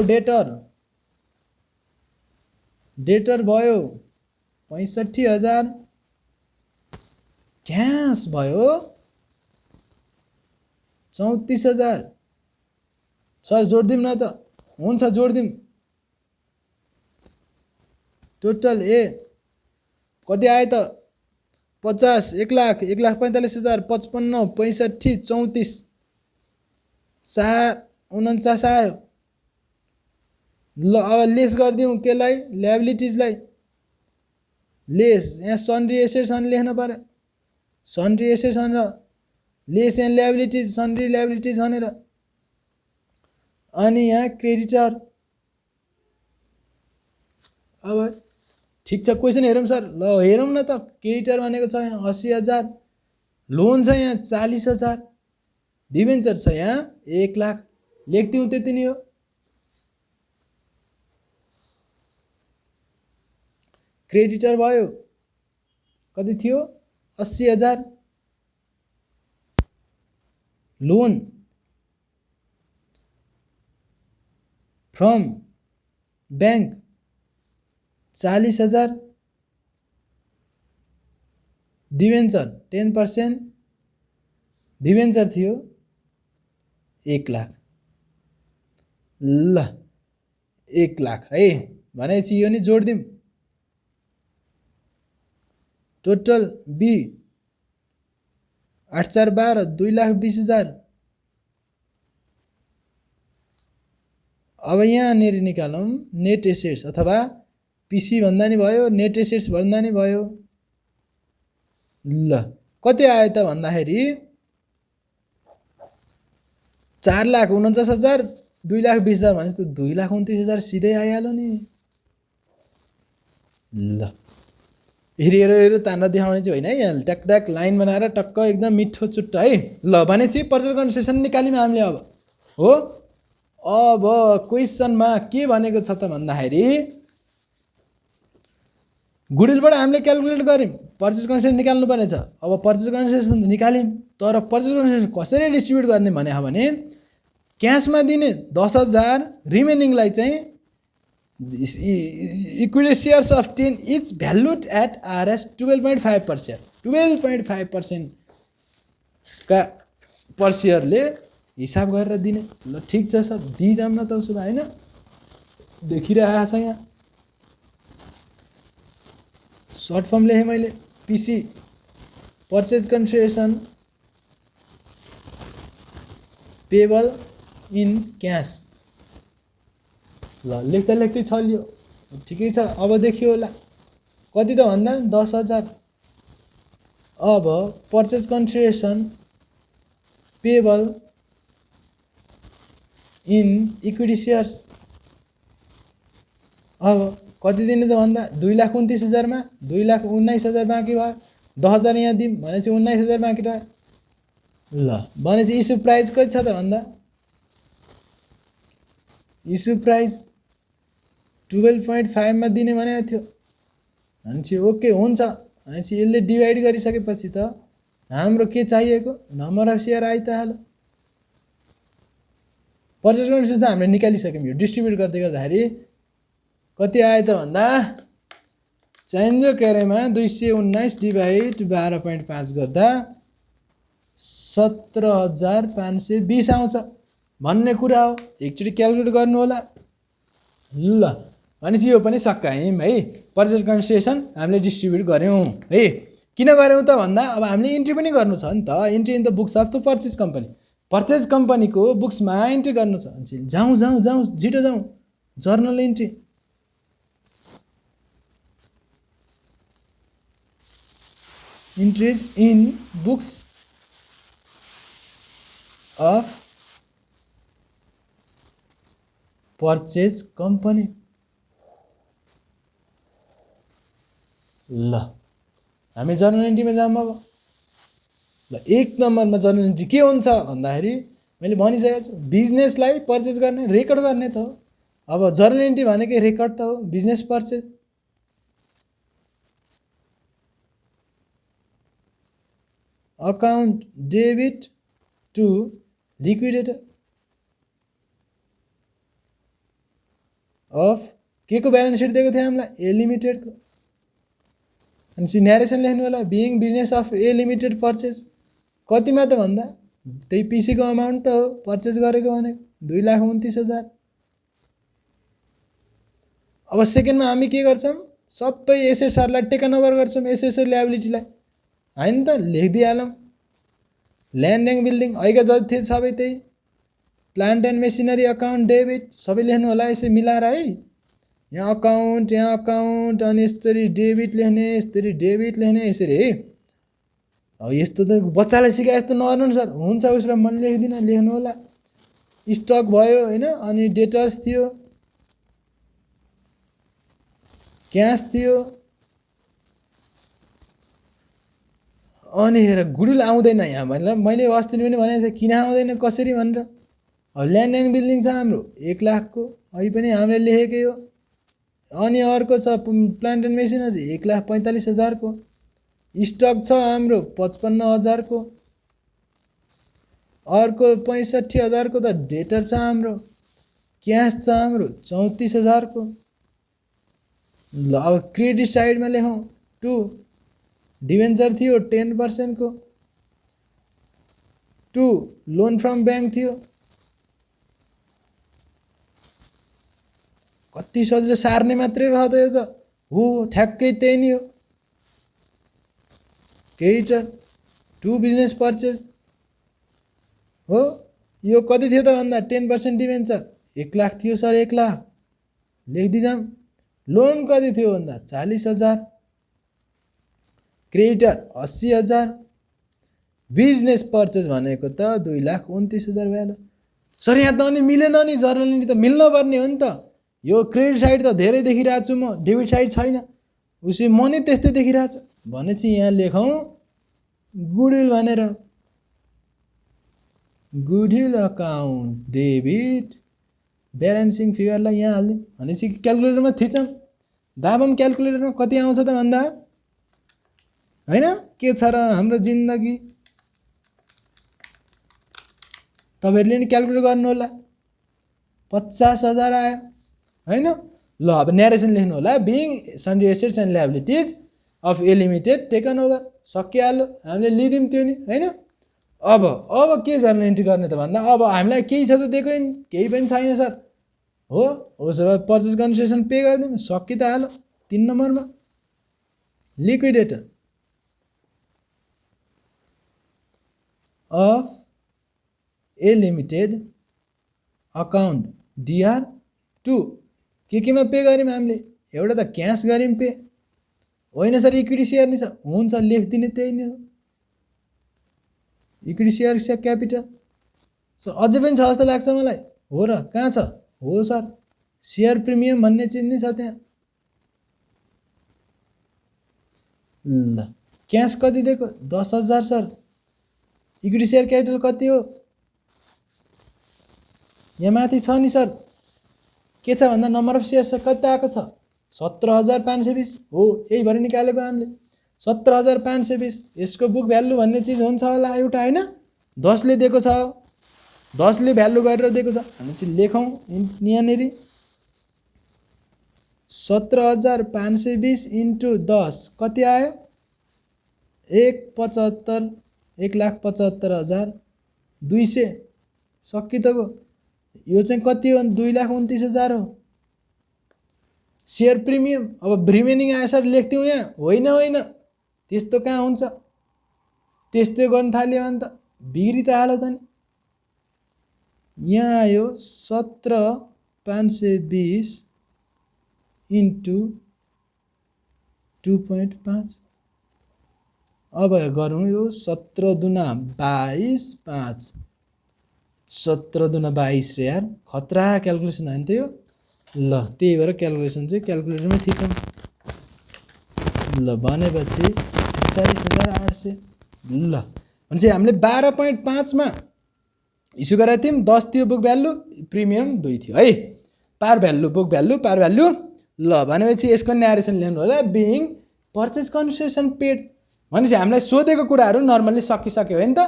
डेटर भयो 65,000, क्यास भयो 34,000। सर जोडिदिउँ न त, हुन्छ जोडिदिउँ। टोटल कति आयो त 50, 1 लाख, 1,45,000, 55, 65, 34, 49 आयो। ल अब लेस गरिदिउँ केलाई, ल्याबिलिटिजलाई लेस, यहाँ सन्ड्री एसेट्स अनि लेख्नु पर्यो, सन्ड्री एसेट्स भनेर lace and liabilities, sundry liabilities भनेर। अनि यहाँ क्रेडिटर। अब ठिक छ क्वेसन हेरौँ सर, ल हेरौँ न त। क्रेडिटर भनेको छ यहाँ 80,000, लोन छ यहाँ 40,000, डिभेन्चर छ यहाँ 1 लाख, लेखिदिउँ त्यति नै हो। क्रेडिटर भयो कति थियो 80,000, loan from bank 40,000, debenture 10% debenture थियो 1 लाख। ल 1 लाख है भनेपछि यो नि जोडिदिउँ। Total be 8 4 12, 2,20,000। अब यहाँनिर निकालौँ नेट एसेट्स अथवा पिसी भन्दा नि भयो, नेट एसेट्स भन्दा नि भयो। ल कति आयो त भन्दाखेरि 4,49,000, 2,20,000 भनेपछि त 2,29,000 सिधै आइहाल्यो नि। ल हेरेर तान्न देखाउने चाहिँ होइन है, यहाँ टक टक लाइन बनाएर टक्क एकदम मिठो चुट्ट है। ल भनेपछि पर्चेज कन्सिडरेसन निकाल्यौँ हामीले अब हो। अब क्वेसनमा के भनेको छ त भन्दाखेरि गुडविलबाट हामीले क्यालकुलेट गऱ्यौँ, पर्चेज कन्सिडरेसन निकाल्नु पर्ने छ। अब पर्चेज कन्सिडरेसन त निकाल्यौँ, तर पर्चेज कन्सिडरेसन कसरी डिस्ट्रिब्युट गर्ने भने क्यासमा दिने 10,000, रिमेनिङलाई चाहिँ equity shares of 10 is valued at R S 12.5 per share, 12.5% का पर सेयरले हिसाब गरेर दिने। ल ठिक छ सर दिइजाम न त उसो भए होइन, देखिरहेको छ यहाँ सर्ट फर्म लेखेँ मैले, पिसी purchase consideration payable in cash. ल लेख्दै छलियो, ठिकै छ। अब देखियो होला कति त भन्दा 10,000। अब purchase consideration payable in equity shares, अब कति दिने त भन्दा 2,29,000मा 2,19,000 बाँकी भयो, 10,000 यहाँ दिउँ भनेपछि 19,000 बाँकी रह्यो। ल भनेपछि इस्यु प्राइस कति छ त भन्दा इस्यु प्राइस 12.5 मा दिने भनेको थियो भनेपछि ओके हुन्छ। भनेपछि यसले डिभाइड गरिसकेपछि त हाम्रो के चाहिएको नम्बर अफ सेयर आइ त हाल्यो। पर्चेज कन्सिडरेसन त हामीले निकालिसक्यौँ, यो डिस्ट्रिब्युट गर्दै गर्दाखेरि कति आयो त भन्दा चाहिन्छ क्यारेमा 219 डिभाइड 12.5 गर्दा 17,520 आउँछ भन्ने कुरा हो। एकचोटि क्यालकुलेट गर्नु होला। ल भनेपछि यो पनि सकायौँ है, पर्चेज कन्सिडरेसन हामीले डिस्ट्रिब्युट गऱ्यौँ है। किन गऱ्यौँ त भन्दा अब हामीले इन्ट्री पनि गर्नु छ नि त, entry in the books of the purchase company. Purchase कम्पनीको बुक्समा इन्ट्री गर्नु छ भनेपछि जाउँ जाउँ जाउँ छिटो जाउँ journal entry entries in books of purchase company ल हामी जर्नल इन्ट्रीमा जाऊँ अब ल 1 नम्बरमा जर्नल इन्ट्री के हुन्छ भन्दाखेरि मैले भनिसकेको छु बिजनेसलाई पर्चेज गर्ने रेकर्ड गर्ने त हो अब जर्नल इन्ट्री भनेकै रेकर्ड त हो business purchase account debit to liquidator of के को ब्यालेन्स सिट दिएको थियो हामीलाई ए लिमिटेडको अनि न्यारेसन लेख्नु होला being business of A limited purchase कतिमा त भन्दा त्यही पिसीको अमाउन्ट त हो पर्चेज गरेको भनेको 2,29,000 अब सेकेन्डमा हामी के गर्छौँ सबै एसेट्सहरूलाई टेकन ओभर गर्छौँ एसेट्स ल्याबिलिटीलाई हैन त लेखिदिइहालौँ ल्यान्ड एन्ड बिल्डिङ अहिलेका जति थिए सबै त्यही plant and machinery account debit सबै लेख्नु होला यसरी मिलाएर है यहाँ अकाउन्ट अनि यसरी डेबिट लेख्ने यसरी डेबिट लेख्ने यसरी है अब यस्तो त बच्चालाई सिकाए यस्तो नगर्नु नि सर हुन्छ उसलाई मैले लेख्दिनँ लेख्नु होला स्टक भयो हैन अनि डेटर्स थियो क्यास थियो अनि हेर गुडुल आउँदैन यहाँ भनेर मैले अस्ति पनि भनेको थिएँ किन आउँदैन कसरी भनेर अब ल्यान्ड एन्ड बिल्डिङ छ हाम्रो 1 लाखको अहिले पनि हामीले लेखेकै हो अनि अर्को छ प्लान्ट एन्ड मेसिनरी 1,45,000 को स्टक छ हाम्रो 55,000 को अर्को 65,000 को त डेटर छ हाम्रो क्यास छ हाम्रो 34,000 को ल अब क्रेडिट साइडमा लेखौँ 2 डिभेन्चर थियो 10% को 2 लोन फ्रम ब्याङ्क थियो कति सजिलो सार्ने मात्रै रहँदो यो त हो ठ्याक्कै त्यही नि हो क्रेडिटर 2 बिजनेस पर्चेज हो यो कति थियो त भन्दा 10% डिभेन्चर 1 लाख थियो सर 1 लाख लेखिदिजाऊँ लोन कति थियो भन्दा 40,000 क्रेडिटर 80,000 बिजनेस पर्चेज भनेको त 2,29,000 भ्यालु सर यहाँ त अनि मिलेन नि जर्नल इन्ट्री त मिल्न पर्ने हो नि त यो क्रेडिट साइड त धेरै देखिरहेको छु म डेबिट साइड छैन उसै म नै त्यस्तै देखिरहेको छु भनेपछि यहाँ लेखौँ गुडविल भनेर गुडविल अकाउन्ट डेबिट ब्यालेन्सिङ फिगरलाई यहाँ हाल्दिउँ भनेपछि क्यालकुलेटरमा थिचौँ दाबौँ क्यालकुलेटरमा कति आउँछ त भन्दा हैन के छ र हाम्रो जिन्दगी तपाईहरुले नि क्यालकुलेट गर्नु होला 50,000 आयो हैन ल अब न्यारेसन लेख्नु होला being sundry assets and liabilities of A limited taken over सकिहाल्यो हामीले लिदिम त्यो नि हैन अब के जर्नल इन्ट्री गर्ने त भन्दा अब हामीलाई केही छ त दिएको नि केही पनि छैन सर हो उसो भए पर्चेज कन्सेसन पे गर्दिम सकि त हाल्यो 3 नम्बरमा liquidator of a limited account DR2 केमा पे गर्यौं हामीले एउटा त क्याश गर्यौं पे होइन सर इक्विटी शेयर नि छ हुन्छ लेखदिने त्यही नै हो इक्विटी शेयर क्यापिटल सर अझै पनि छ जस्तो लाग्छ मलाई हो र कहाँ छ हो सर शेयर प्रिमियम भन्ने चिज नि छ त्यहाँ ल क्याश कति दिएको 10,000 सर इक्विटी शेयर क्यापिटल कति हो यहाँ माथि छ नि सर के छ भन्दा नम्बर अफ शेयर कति आएको छ 17,520 हो यही भरि निकालेको हामीले 17,520 यसको बुक भ्यालु भन्ने चिज हुन्छ होला एउटा हैन 10 ले दिएको छ 10 ले भ्यालु गरेर दिएको छ भनेपछि लेखौं यहाँनेरि 17,520 इन्टु 10 कति आयो 1,75,200 सकि त गयो यो चाहिँ कति हो 2,29,000 हो शेयर प्रिमियम अब रिमेनिङ आयो सर लेख्दिउँ यहाँ होइन त्यस्तो कहाँ हुन्छ त्यस्तो गर्न थाल्यो भने त बिग्री त हाल्यो त नि यहाँ आयो 17,520 इन्टु 2.5। अब गरौँ यो 17 दुना 22 5 17 दुना 22 रे यार खतरा क्याल्कुलेसन होइन त यो। ल त्यही भएर क्याल्कुलेसन चाहिँ क्याल्कुलेटरमै थिचौँ। ल भनेपछि 41,800। ल भनेपछि हामीले 12.5 मा इस्यु गरेको थियौँ। 10 थियो बुक भ्यालु, प्रिमियम 2 थियो है। पार भ्यालु बुक भ्यालु पार भ्यालु। ल भनेपछि यसको न्यारेसन ल्याउनु होला बिङ पर्चेज कन्सेसन पेड। भनेपछि हामीलाई सोधेको कुराहरू नर्मल्ली सकिसक्यो होइन त।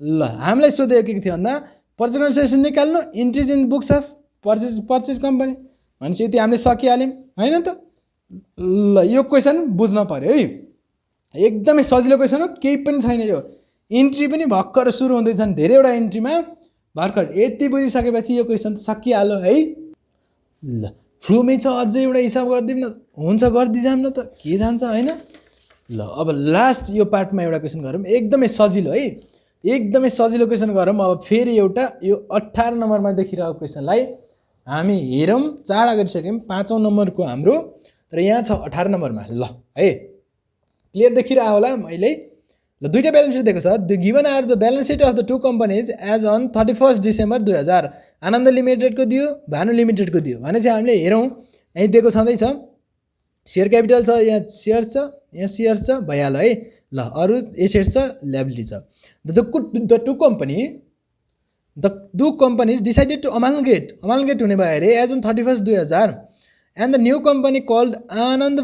ल हामीलाई सोधेको के थियो भन्दा पर्चेज कन्सेसन निकाल्नु, entries in books of purchase company. भनेपछि यति हामीले सकिहाल्यौँ होइन त। ल यो क्वेसन बुझ्न पर्यो है, एकदमै सजिलो क्वेसन हो, केही पनि छैन यो। इन्ट्री पनि भर्खर सुरु हुँदैछन्, धेरैवटा इन्ट्रीमा भर्खर। यति बुझिसकेपछि यो क्वेसन त सकिहाल्यो है। ल फ्लुमै छ, अझै एउटा हिसाब गरिदिउँ न, हुन्छ गरिदिजाम न त, के जान्छ होइन। ल अब लास्ट यो पार्टमा एउटा क्वेसन गरौँ, एकदमै सजिलो है, एकदमै सजिलो क्वेसन गरौँ। अब फेरि एउटा यो 18 नम्बरमा देखिरहेको क्वेसनलाई हामी हेरौँ। चाडा गरिसक्यौँ 5औं नम्बरको हाम्रो, तर यहाँ छ 18 नम्बरमा। ल है क्लियर देखिरह होला मैले। ल दुईटा ब्यालेन्स सिट दिएको छ। The given are the balance sheet of the two companies as on 31 December 2000। Anand लिमिटेडको दियो, भानु लिमिटेडको दियो। भनेपछि हामीले हेरौँ, यहीँ दिएको छँदैछ सेयर क्यापिटल छ, यहाँ सेयर छ, यहाँ सेयर छ, भइहाल्यो है। ल अरू एसेट छ, ल्याबिलिटी छ। The two companies decided to amalgamate हुने भयो अरे as on 31 2000 and the new company called Anand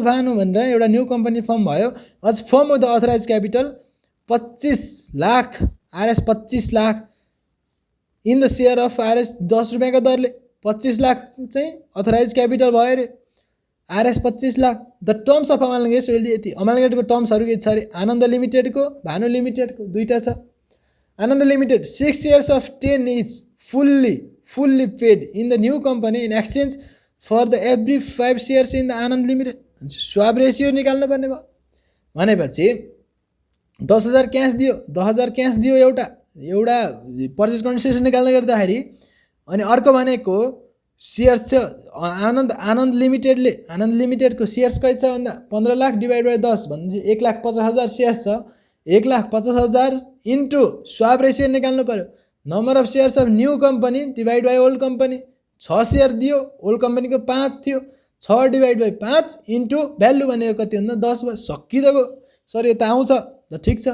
Bhanu भनेर एउटा न्यू कम्पनी फर्म भयो। अझ firm with the authorise capital 25 lakh RS 25 lakh in the share of RS 10 रुपियाँको दरले 25 लाख चाहिँ अथराइज क्यापिटल भयो अरे, RS 25 lakh. The terms of amalgamate will यति। अमालगेटको टर्म्सहरू के छ अरे, आनन्द लिमिटेडको, भानु लिमिटेडको दुईवटा छ। Anand limited 6 years of 10 is fully paid in the new company in exchange for the every 5 shares in the Anand limited. Swap ratio निकाल्नु पर्ने भयो। भनेपछि 10,000 क्यास दियो, 10,000 क्यास दियो एउटा पर्चेज कन्सेसन निकाल्दै गर्दाखेरि। अनि अर्को भनेको सेयर्स छ आनन्द लिमिटेडको सेयर्स कति छ भन्दा 15 लाख डिभाइड बाई 10 भनेपछि 1,50,000 सेयर्स छ। 1,50,000 इन्टु स्वाप रेसियो निकाल्नु पर्यो। Number of shares of new company divide by old company 6 share दियो, ओल्ड कम्पनीको 5 थियो, 6 डिभाइड बाई 5 इन्टु भ्यालु भनेको कति भन्दा 10 भयो। सकिदिएको सर, यो त आउँछ ल ठिक छ।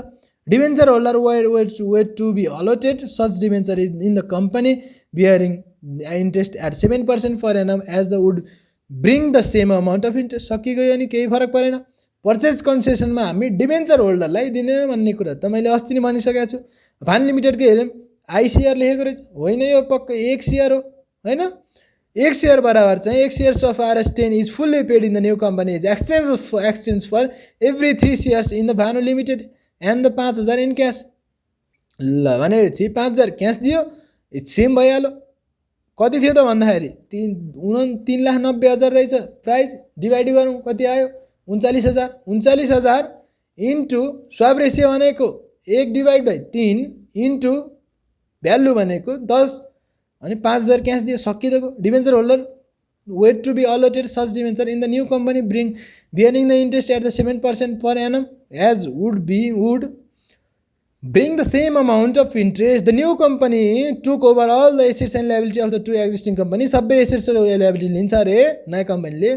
Debenture holder were to be allotted such debenture is in the company bearing interest at 7% per annum as the would bring the same amount of interest. सकिगयो नि केही फरक परेन। पर्चेज कन्सेसनमा हामी डिभेन्चर होल्डरलाई दिँदैन भन्ने कुरा त मैले अस्ति नै भनिसकेको छु। भानु लिमिटेडको हेऱ्यौँ आइसिआर लेखेको रहेछ, होइन यो पक्कै 1 सेयर हो होइन। 1 सेयर बराबर चाहिँ 1 shares of RS 10 is fully paid in the new company is exchange for every 3 shares in the Bhanu limited and the 5,000 in cash. ल भनेपछि 5,000 क्यास दियो, सेम भइहाल्यो। कति थियो त भन्दाखेरि 3,90,000 रहेछ प्राइस। डिभाइड गरौँ कति आयो 39,000 इन्टु स्वाप रेसियो भनेको 1 डिभाइड बाई 3 इन्टु भ्यालु भनेको 10 अनि 5,000 क्यास दियो। सकिदिएको। Debenture holder were to be allotted such debenture in the new company bearing the interest at the 7% per annum as would bring the same amount of interest. The new company took over all the assets and liability of the two existing companies. सबै assets र liability लिन्छ अरे नयाँ कम्पनीले।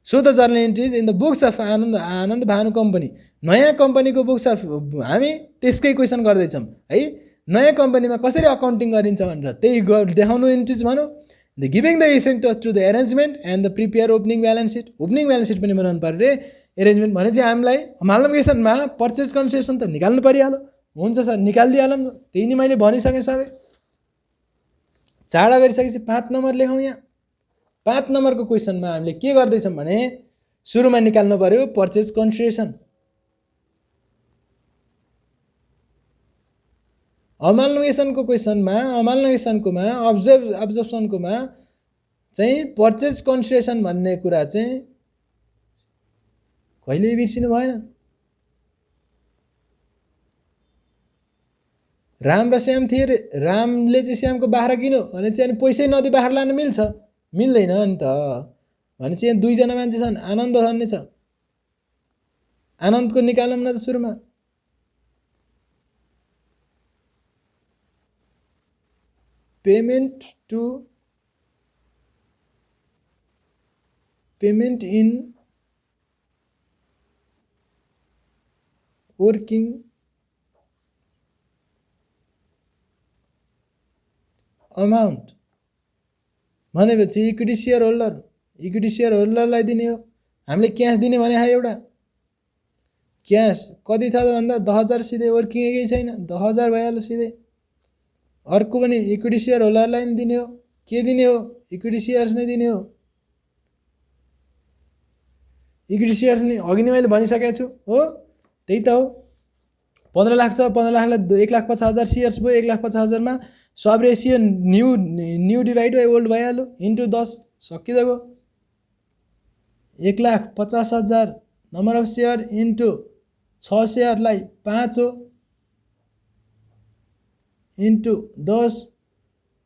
So the journal entries in the books of Anand Bhanu company. नयाँ कम्पनीको books of हामी त्यसकै क्वेसन गर्दैछौँ है। नयाँ कम्पनीमा कसरी अकाउन्टिङ गरिन्छ भनेर त्यही देखाउनु इन्ट्रिज भनौँ। The giving the effect to the arrangement and the prepare opening balance sheet. Opening balance sheet पनि बनाउनु पर्यो रे। एरेन्जमेन्ट भने चाहिँ हामीलाई मालुमेसनमा पर्चेज कन्सेसन त निकाल्नु परिहाल्यो। हुन्छ सर निकालिदिइहालौँ, त्यही नि मैले भनिसकेँ सबै। चाडा गरिसकेपछि 5 नम्बर लेखौँ। यहाँ 5 नम्बरको क्वेसनमा हामीले के गर्दैछौँ भने सुरुमा निकाल्नु पर्यो पर्चेज कन्सिडरेसन। अमालुमेसनको क्वेसनमा अब्जर्भसनकोमा चाहिँ पर्चेज कन्सिडरेसन भन्ने कुरा चाहिँ कहिल्यै बिर्सिनु भएन। राम र श्याम थिए रे, रामले चाहिँ श्यामको बाख्रा किन्यो भने चाहिँ अनि पैसै नदिई बाख्रा लान मिल्छ? मिल्दैन नि त। भनेपछि यहाँ दुईजना मान्छे छन्, आनन्द भन्ने छ, आनन्दको निकालौँ न त सुरुमा। पेमेन्ट इन वर्किङ अमाउन्ट भनेपछि इक्विटी सेयर होल्डरलाई दिने हो। हामीले क्यास दिने भने एउटा क्यास कति छ भन्दा 10,000 सिधै, वर्किङ केही छैन, 10,000 भइहाल्यो सिधै। अर्को पनि इक्विटी सेयर होल्डरलाई नि दिने हो। के दिने हो? इक्विटी सेयर्स नै दिने हो। इक्विटी सेयर्स नि अघि नै मैले भनिसकेको छु हो, त्यही त हो। 15 लाख छ, 15 लाखलाई 1,50,000 सेयर्स भयो। 1,50,000मा sub ratio new divide by old भइहाल्यो, इन्टु 10 सकिदिएको। 1,50,000 नम्बर अफ सेयर इन्टु 6 सेयरलाई 5 हो, इन्टु 10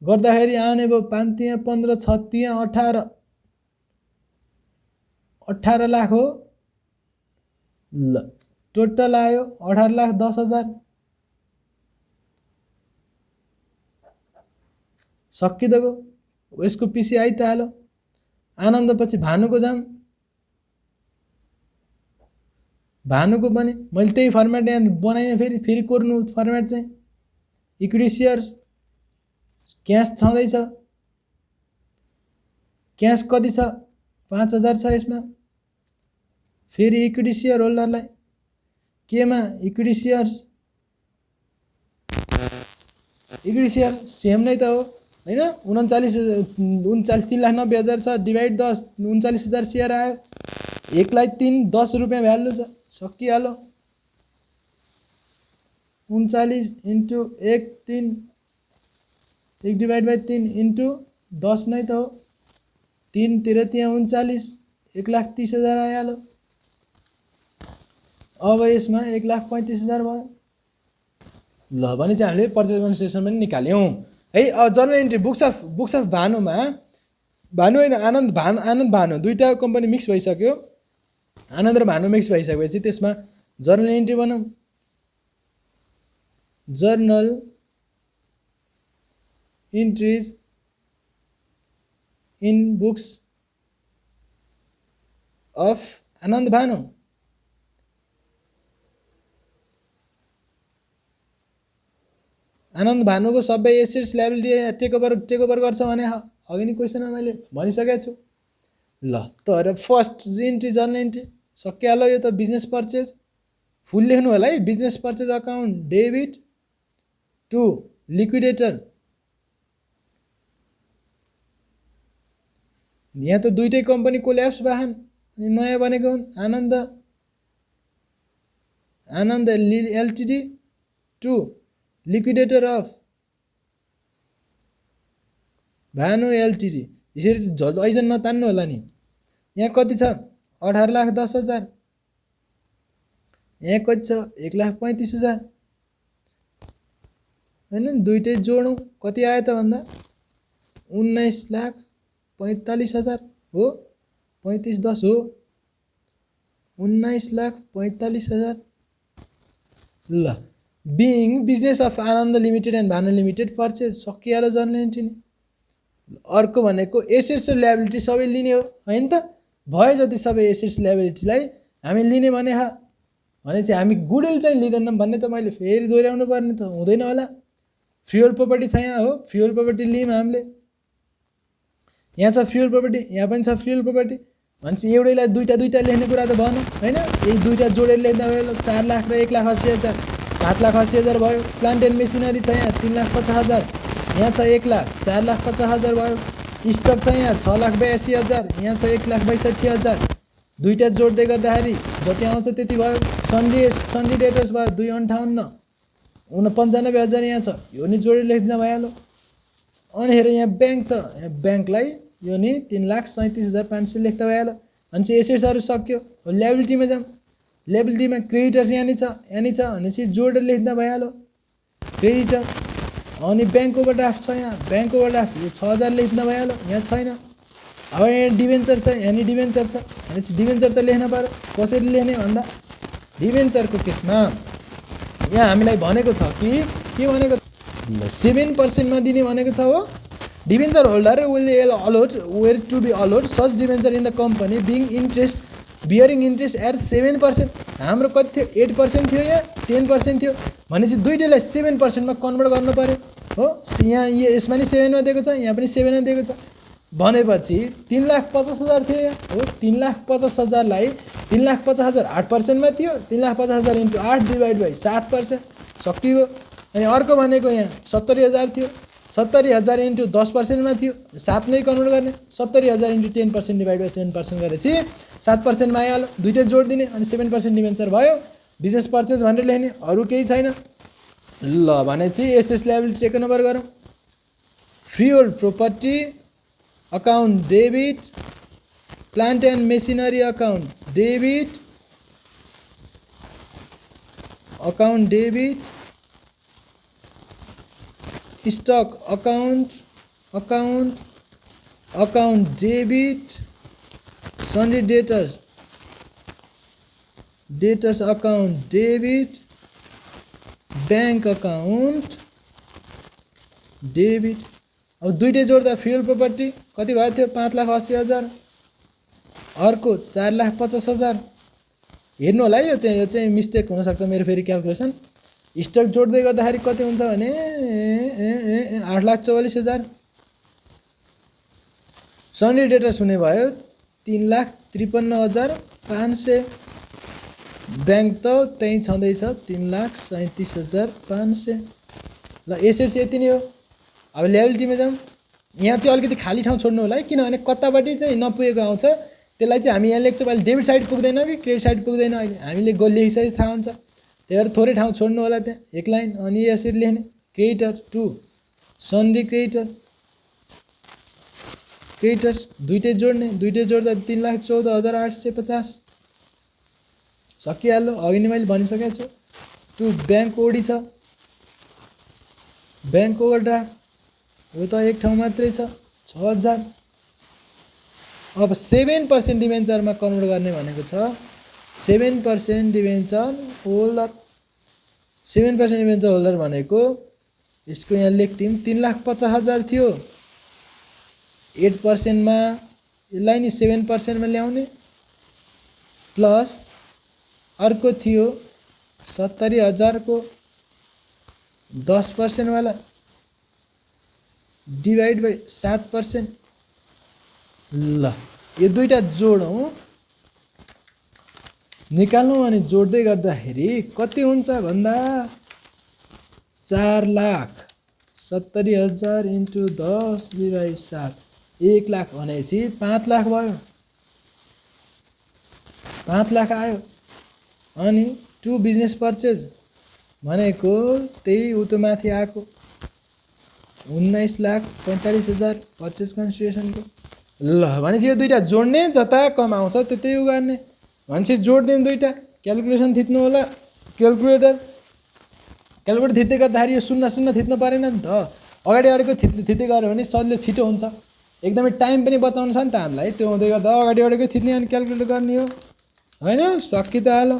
गर्दाखेरि आउने भयो 5 तिहां 15, 6 तिहां 18 लाख हो। ल टोटल आयो 18,10,000 सकिदिएको। यसको पिसी आइ त हाल्यो। आनन्द पछि भानुको जाम। भानुको पनि मैले त्यही फर्मेट यहाँ बनाएँ, फेरि कोर्नु फर्मेट चाहिँ इक्विटी सेयर क्यास छँदैछ। क्यास कति छ? 5,000 छ यसमा। फेरि इक्विटी सेयर होल्डरलाई केमा? इक्विटी सेयर सेम नै त हो हैन। 3,90,000 छ, डिभाइड 10, 39,000 सेयर आयो। 1लाई 3 10 रुपियाँ भ्यालु छ, सकिहाल्यो। 39 इन्टु 1 3, 1 डिभाइड बाई 3 इन्टु 10 नै त हो। 3 तिर त्यहाँ 39, 1,30,000 आइहाल्यो। अब यसमा 1,35,000 भयो। ल भने चाहिँ हामीले पर्चेज कन्सिडरेसन पनि निकाल्यौँ है। अब जर्नल इन्ट्री बुक्स अफ भानुमा, भानु होइन आनन्द भानु दुईटा कम्पनी मिक्स भइसक्यो। आनन्द र भानु मिक्स भइसकेपछि त्यसमा जर्नल इन्ट्री बनाऊँ। Journal इन्ट्रिज in books of Anand Bhanu. आनन्द भानुको सबै एसेट्स लायबिलिटी टेक ओभर गर्छ भने अघि नै क्वेसनमा मैले भनिसकेको छु। ल तर फर्स्ट इन्ट्री जर्नल इन्ट्री सकिहाल्यो। यो त बिजनेस पर्चेज फुल लेख्नु होला है। Business purchase account debit to liquidator. यहाँ त दुईटै कम्पनी कोल्याप्स भएन अनि नयाँ बनेको हुन्। Anand LTD to liquidator of Bhanu LTD. यसरी झैजन नतान्नु होला नि। यहाँ कति छ? 18,10,000। यहाँ कति छ? 1,35,000 हैन। दुईटै जोडौँ कति आयो त भन्दा 19,45,000 हो। 35 10 हो 19,45,000। ल being business of Anand limited and Bhanu limited purchase सकिहाल्यो जर्नल इन्ट्री नि। अर्को भनेको एसेट्स र ल्याबिलिटी सबै लिने हो हैन त। भयो जति सबै एसेट्स ल्याबिलिटीलाई हामी लिने भने चाहिँ हामी गुडविल चाहिँ लिँदैनौँ भन्ने त मैले फेरि दोहोऱ्याउनु पर्ने त हुँदैन होला। फ्युल प्रपर्टी छ यहाँ हो, फ्युल प्रपर्टी लियौँ हामीले। यहाँ छ फ्युल प्रपर्टी, यहाँ पनि छ फ्युल प्रपर्टी। भनेपछि एउटैलाई दुईटा लेख्ने कुरा त भएन हैन। यही दुईटा जोडेर लेख्दा भयो। 4 लाख र 1,80,000 7,80,000 भयो। प्लान्ट एन्ड मेसिनरी छ यहाँ 3,50,000। यहाँ छ 1 लाख 4,50,000 भयो। स्टक छ यहाँ 6,82,000। यहाँ छ 1,62,000। दुईटा जोड्दै गर्दाखेरि जति आउँछ त्यति भयो। सन्डी डेटर्स भयो 258 95,000 यहाँ छ। यो नि जोडेर लेख्दिँदा भइहाल्यो। अनि हेर यहाँ ब्याङ्क छ, यहाँ ब्याङ्कलाई यो नि 3,37,500 लेख्दा भइहाल्यो। भनेपछि एसेट्सहरू सक्यो। अब ल्याबिलिटीमा जाऊँ। ल्याबिलिटीमा क्रेडिटर्स यहाँ नि छ भनेपछि जोडेर लेख्दा भइहाल्यो। क्रेडिटर। अनि ब्याङ्क ओभरड्राफ्ट छ, यहाँ ब्याङ्क ओभरड्राफ्ट यो 6000 लेख्न भइहाल्यो, यहाँ छैन। अब यहाँ डिभेन्चर छ, यहाँ नि डिभेन्चर छ भनेपछि डिभेन्चर त लेख्न पर्यो। कसरी लेख्ने भन्दा डिभेन्चरको केसमा यहाँ हामीलाई भनेको छ कि के भनेको 7% मा दिने भनेको छ हो। Debenture holder will allot were to be allot such debenture in the company being interest bearing interest at 7%। हाम्रो कति थियो 8% थियो, यहाँ 10% थियो भनेपछि दुईटैलाई 7% मा कन्भर्ट गर्नु पर्यो हो। यहाँ यसमा नि 7 मा दिएको छ, यहाँ पनि 7 मा दिएको छ भनेपछि 3,50,000 थियो यहाँ हो। 3,50,000 लाई 3,50,000 8% मा थियो, 3,50,000 इन्टु 8 डिभाइड बाई 7% सकियो। अनि अर्को भनेको यहाँ 70,000 थियो, 70,000 इन्टु 10% मा थियो, 7 नै कन्भर्ट गर्ने, 70,000 इन्टु 10% डिभाइड बाई 7% गरेपछि 7% मा आइहाल्यो। दुईटै जोड दिने अनि 7% डिभेन्चर भयो। बिजनेस पर्चेज भनेर लेख्ने, अरू केही छैन। ल भनेपछि एसेट्स लायबिलिटी टेकन ओभर गरौँ। Free hold property account debit, plant and machinery account debit, account debit, stock account debit, sundry debtors account debit, bank account debit. अब दुईटै जोड्दा फ्री होल्ड प्रोपर्टी कति भएको थियो 5,80,000, अर्को 4,50,000। हेर्नु होला है, यो चाहिँ मिस्टेक हुनसक्छ मेरो फेरि क्यालकुलेसन। स्टक जोड्दै गर्दाखेरि कति हुन्छ भने 8,44,000। सन्ड्री डेटर्स हुने भयो 3,53,500। ब्याङ्क त त्यहीँ छँदैछ 3,37,500। ल एसेट्स यति नै हो। अब ल्याबिलिटीमा जाउँ। यहाँ चाहिँ अलिकति खाली ठाउँ छोड्नु होला है, किनभने कतापट्टि चाहिँ नपुगेको आउँछ त्यसलाई चाहिँ हामी यहाँ लेख्छौँ। अहिले डेबिट साइड पुग्दैन कि क्रेडिट साइड पुग्दैन, अहिले हामीले लेखिसकेपछि थाहा हुन्छ। त्यही भएर थोरै ठाउँ छोड्नु होला त्यहाँ एक लाइन। अनि यसरी लेख्ने क्रेडिटर टु सन्ड्री क्रेडिटर्स दुईटै जोड्ने, दुईटै जोड्दा 3,14,850 सकिहाल्यो। अघि नै मैले भनिसकेको छु। टु ब्याङ्क ओडी छ, ब्याङ्क ओभरड्राफ्ट यो त एक ठाउँ मात्रै छ 6,000। अब 7% डिभेन्चरमा कन्भर्ट गर्ने भनेको छ 7% डिभेन्चर होल्डर। 7% डिभेन्चर होल्डर भनेको यसको यहाँ लेख्थ्यौँ 3,50,000 थियो, 8% मा यसलाई नि 7% मा ल्याउने, प्लस अर्को थियो 70,000 को 10% वाला डिवाइड बाई 7%। ल यो दुईटा जोडौँ निकाल्नु अनि जोड्दै गर्दाखेरि कति हुन्छ भन्दा 4,70,000 इन्टु 10 डिवाइड 7 1 लाख भनेपछि 5 लाख भयो, 5 लाख आयो। अनि टु बिजनेस पर्चेज भनेको त्यही उतो माथि आएको 19,45,000 पर्चेज कन्सिडरेसनको। ल भनेपछि यो दुईटा जोड्ने, जता कम आउँछ त्यतै उगार्ने भनेपछि जोड्दिउँ दुईटा। क्यालकुलेसन थिच्नु होला क्यालकुलेटर थिच्दै गर्दाखेरि यो 0 थिच्नु परेन नि त। अगाडि थिच्दै गऱ्यो भने सजिलो छिटो हुन्छ, एकदमै टाइम पनि बचाउनु छ नि त हामीलाई। त्यो हुँदै गर्दा अगाडि थिच्ने अनि क्यालकुलेटर गर्ने हो हैन, सकि त हालो।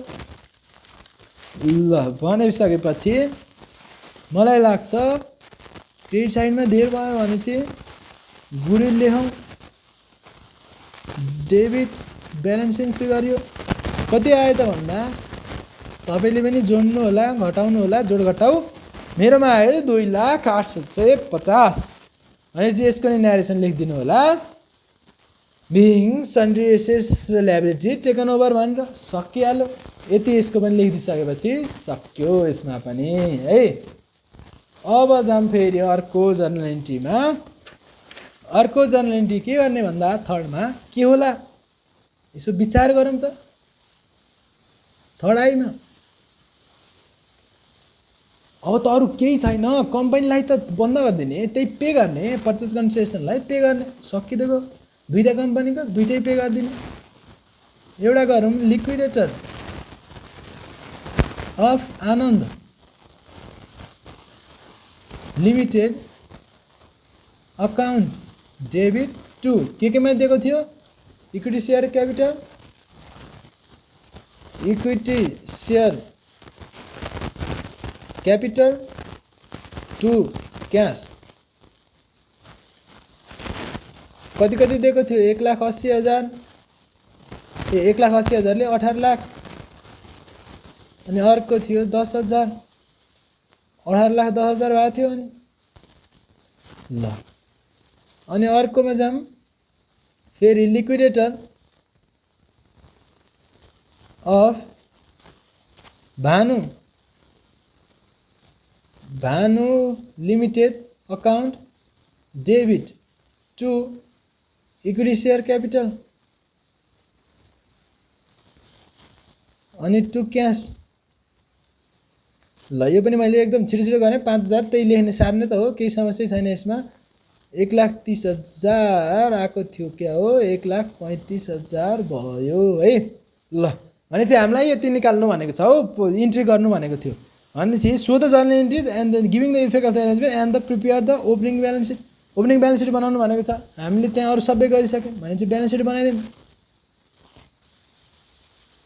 ल भनिसकेपछि मलाई लाग्छ क्रेडिट साइडमा धेर भयो भने चाहिँ गुडी लेखौँ। डेबिट ब्यालेन्सिङ फिगर कति आयो त भन्दा तपाईँले पनि जोड्नु होला घटाउनु होला, जोड घटाउ। मेरोमा आयो 2,08,50 भनेपछि यसको नि न्यारेसन लेखिदिनु होला। बिङ सन्ड्री एसेट्स र ल्याबिलिटी टेकन ओभर भनेर सकिहाल्यो। यति यसको पनि लेखिदिइसकेपछि सक्यो यसमा पनि है। अब जाम फेरि अर्को जर्नल एन्ट्रीमा। अर्को जर्नल एन्ट्री के गर्ने भन्दा थर्डमा के होला यसो विचार गरौँ त। थर्ड आइमा अब त अरू केही छैन, कम्पनीलाई त बन्द गरिदिने, त्यही पे गर्ने, पर्चेस कन्सिडरेसनलाई पे गर्ने, सकिदिएको। दुईटा कम्पनीको दुईटै पे गरिदिने। एउटा गरौँ liquidator of Anand limited account debit to केमा दिएको थियो equity share capital equity share capital to cash कति दिएको थियो 1,80,000 1,80,000ले 18 लाख अनि अर्को थियो 10,000 18 लाख 10,000 भएको थियो अनि ल अनि अर्कोमा जाम फेरि liquidator of Bhanu limited account debit to equity share capital अनि टु क्यास ल यो पनि मैले एकदम छिटो गरेँ 5,000 त्यही लेख्ने सार्ने त हो केही समस्या छैन यसमा 1,30,000 आएको थियो क्या हो 1,35,000 भयो है ल भनेपछि हामीलाई यति निकाल्नु भनेको छ हो इन्ट्री गर्नु भनेको थियो भनेपछि so the journal entries and then giving the effect of the arrangement and the prepare the opening balance sheet बनाउनु भनेको छ हामीले त्यहाँ अरू सबै गरिसक्यौँ भनेपछि ब्यालेन्स सिट बनाइदिउँ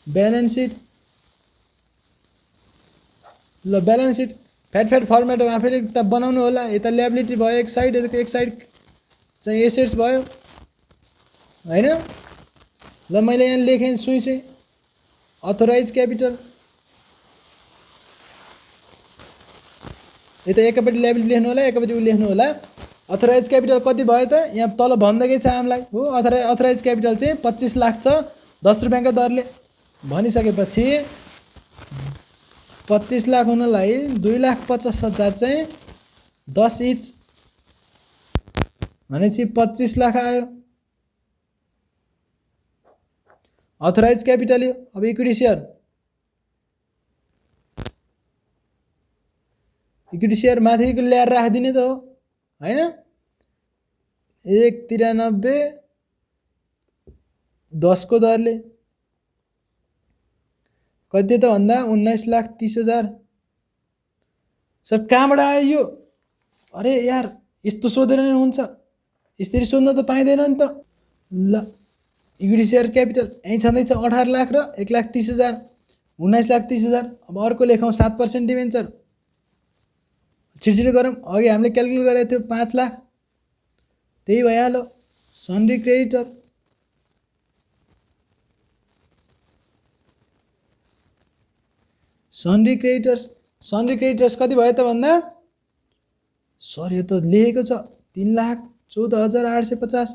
ब्यालेन्स सिट ल ब्यालेन्स सिट फ्याट फर्मेट आफैले त बनाउनु होला यता ल्याबिलिटी भयो एक साइड चाहिँ एसेट्स भयो हैन ल मैले यहाँ लेखेँ सुइसे अथोराइज क्यापिटल यता एकैपट्टि ल्याबिलिटी लेख्नु होला एकैपट्टि लेख्नु होला अथोराइज क्यापिटल कति भयो त यहाँ तल भन्दै छ हामीलाई हो अथोराइज क्यापिटल चाहिँ 25 लाख छ 10 रुपैयाँको दरले भनिसकेपछि 25 लाख हुनलाई 2,50,000 चाहिँ 10 इच भनेपछि 25 लाख आयो अथोराइज क्यापिटल यो अब इक्विटी सेयर माथिको ल्याएर राखिदिने त हो हैन 1,93 10 को दरले कति त भन्दा 19,30,000 सर कहाँबाट आयो यो अरे यार यस्तो सोधेर नै हुन्छ यसरी सोध्न त पाइँदैन नि त ल इक्विटी सेयर क्यापिटल यही छँदैछ 18 लाख र 1,30,000 19,30,000 अब अर्को लेखौँ 7% डिभेन्चर छिटो गरौँ अघि हामीले क्याल्कुलेट गरेको थियो 5 लाख त्यही भइहाल्यो सन्ड्री क्रेडिटर्स कति भयो त भन्दा सर यो त लेखेको छ 3,14,850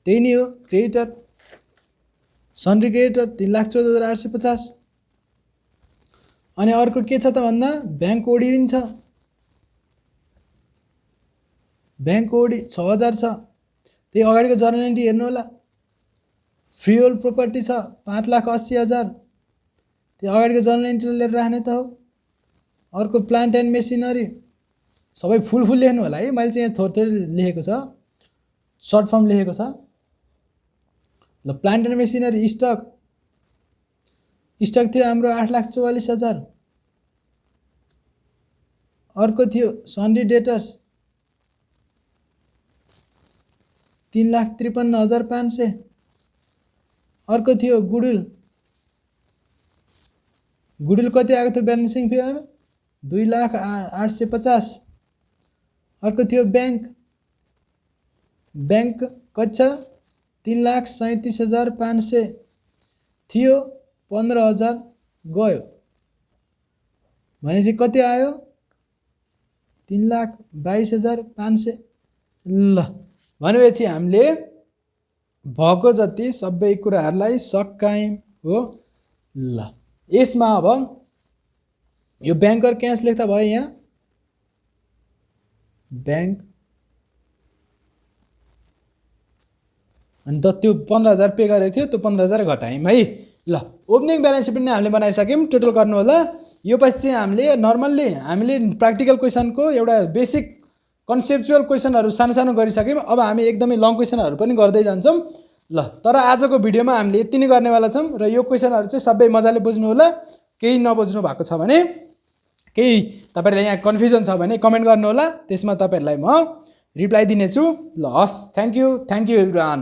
त्यही नै हो क्रेडिटर सन्ड्री क्रेडिटर 3,14,850 अनि अर्को के छ त भन्दा ब्याङ्क ओडी पनि छ ब्याङ्क ओडी 6,000 छ त्यही अगाडिको जर्नल एन्ट्री हेर्नु होला फ्रीहोल्ड प्रोपर्टी छ 5,80,000 त्यो अगाडिको जर्नल एन्ट्री लिएर राख्ने त हो अर्को प्लान्ट एन्ड मेसिनरी सबै फुल लेख्नु होला है मैले चाहिँ यहाँ थोरै लेखेको छ सर्ट फर्म लेखेको छ ल प्लान्ट एन्ड मेसिनरी स्टक थियो हाम्रो 8,44,000 अर्को थियो सन्ड्री डेटर्स 3,53,500 अर्को थियो गुडविल कति आएको थियो ब्यालेन्सिङ फिगर 2,08,50 अर्को थियो ब्याङ्क कति छ 3,37,500 थियो 15,000 गयो भनेपछि कति आयो 3,22,500 ल भनेपछि हामीले भएको जति सबै कुराहरूलाई सकायौँ हो ल यसमा अब यो ब्याङ्कर क्यास लेख्दा भयो यहाँ ब्याङ्क अनि त्यो 15,000 पे गरेको थियो त्यो 15,000 घटायौँ है ल ओपनिङ ब्यालेन्स सिट पनि हामीले बनाइसक्यौँ टोटल गर्नु होला यो पछि चाहिँ हामीले प्र्याक्टिकल क्वेसनको एउटा बेसिक कन्सेप्चुअल क्वेसनहरू सानो गरिसक्यौँ अब हामी एकदमै लङ क्वेसनहरू पनि गर्दै जान्छौँ ल तर आजको भिडियोमा हामीले यति नै गर्नेवाला छौँ र यो क्वेसनहरू चाहिँ सबै मजाले बुझ्नु होला केही नबुझ्नु भएको छ भने केही तपाईँहरूलाई यहाँ कन्फ्युजन छ भने कमेन्ट गर्नुहोला, त्यसमा तपाईँहरूलाई म रिप्लाई दिनेछु। ल हस्, थ्याङ्क यू एभ्रिवान।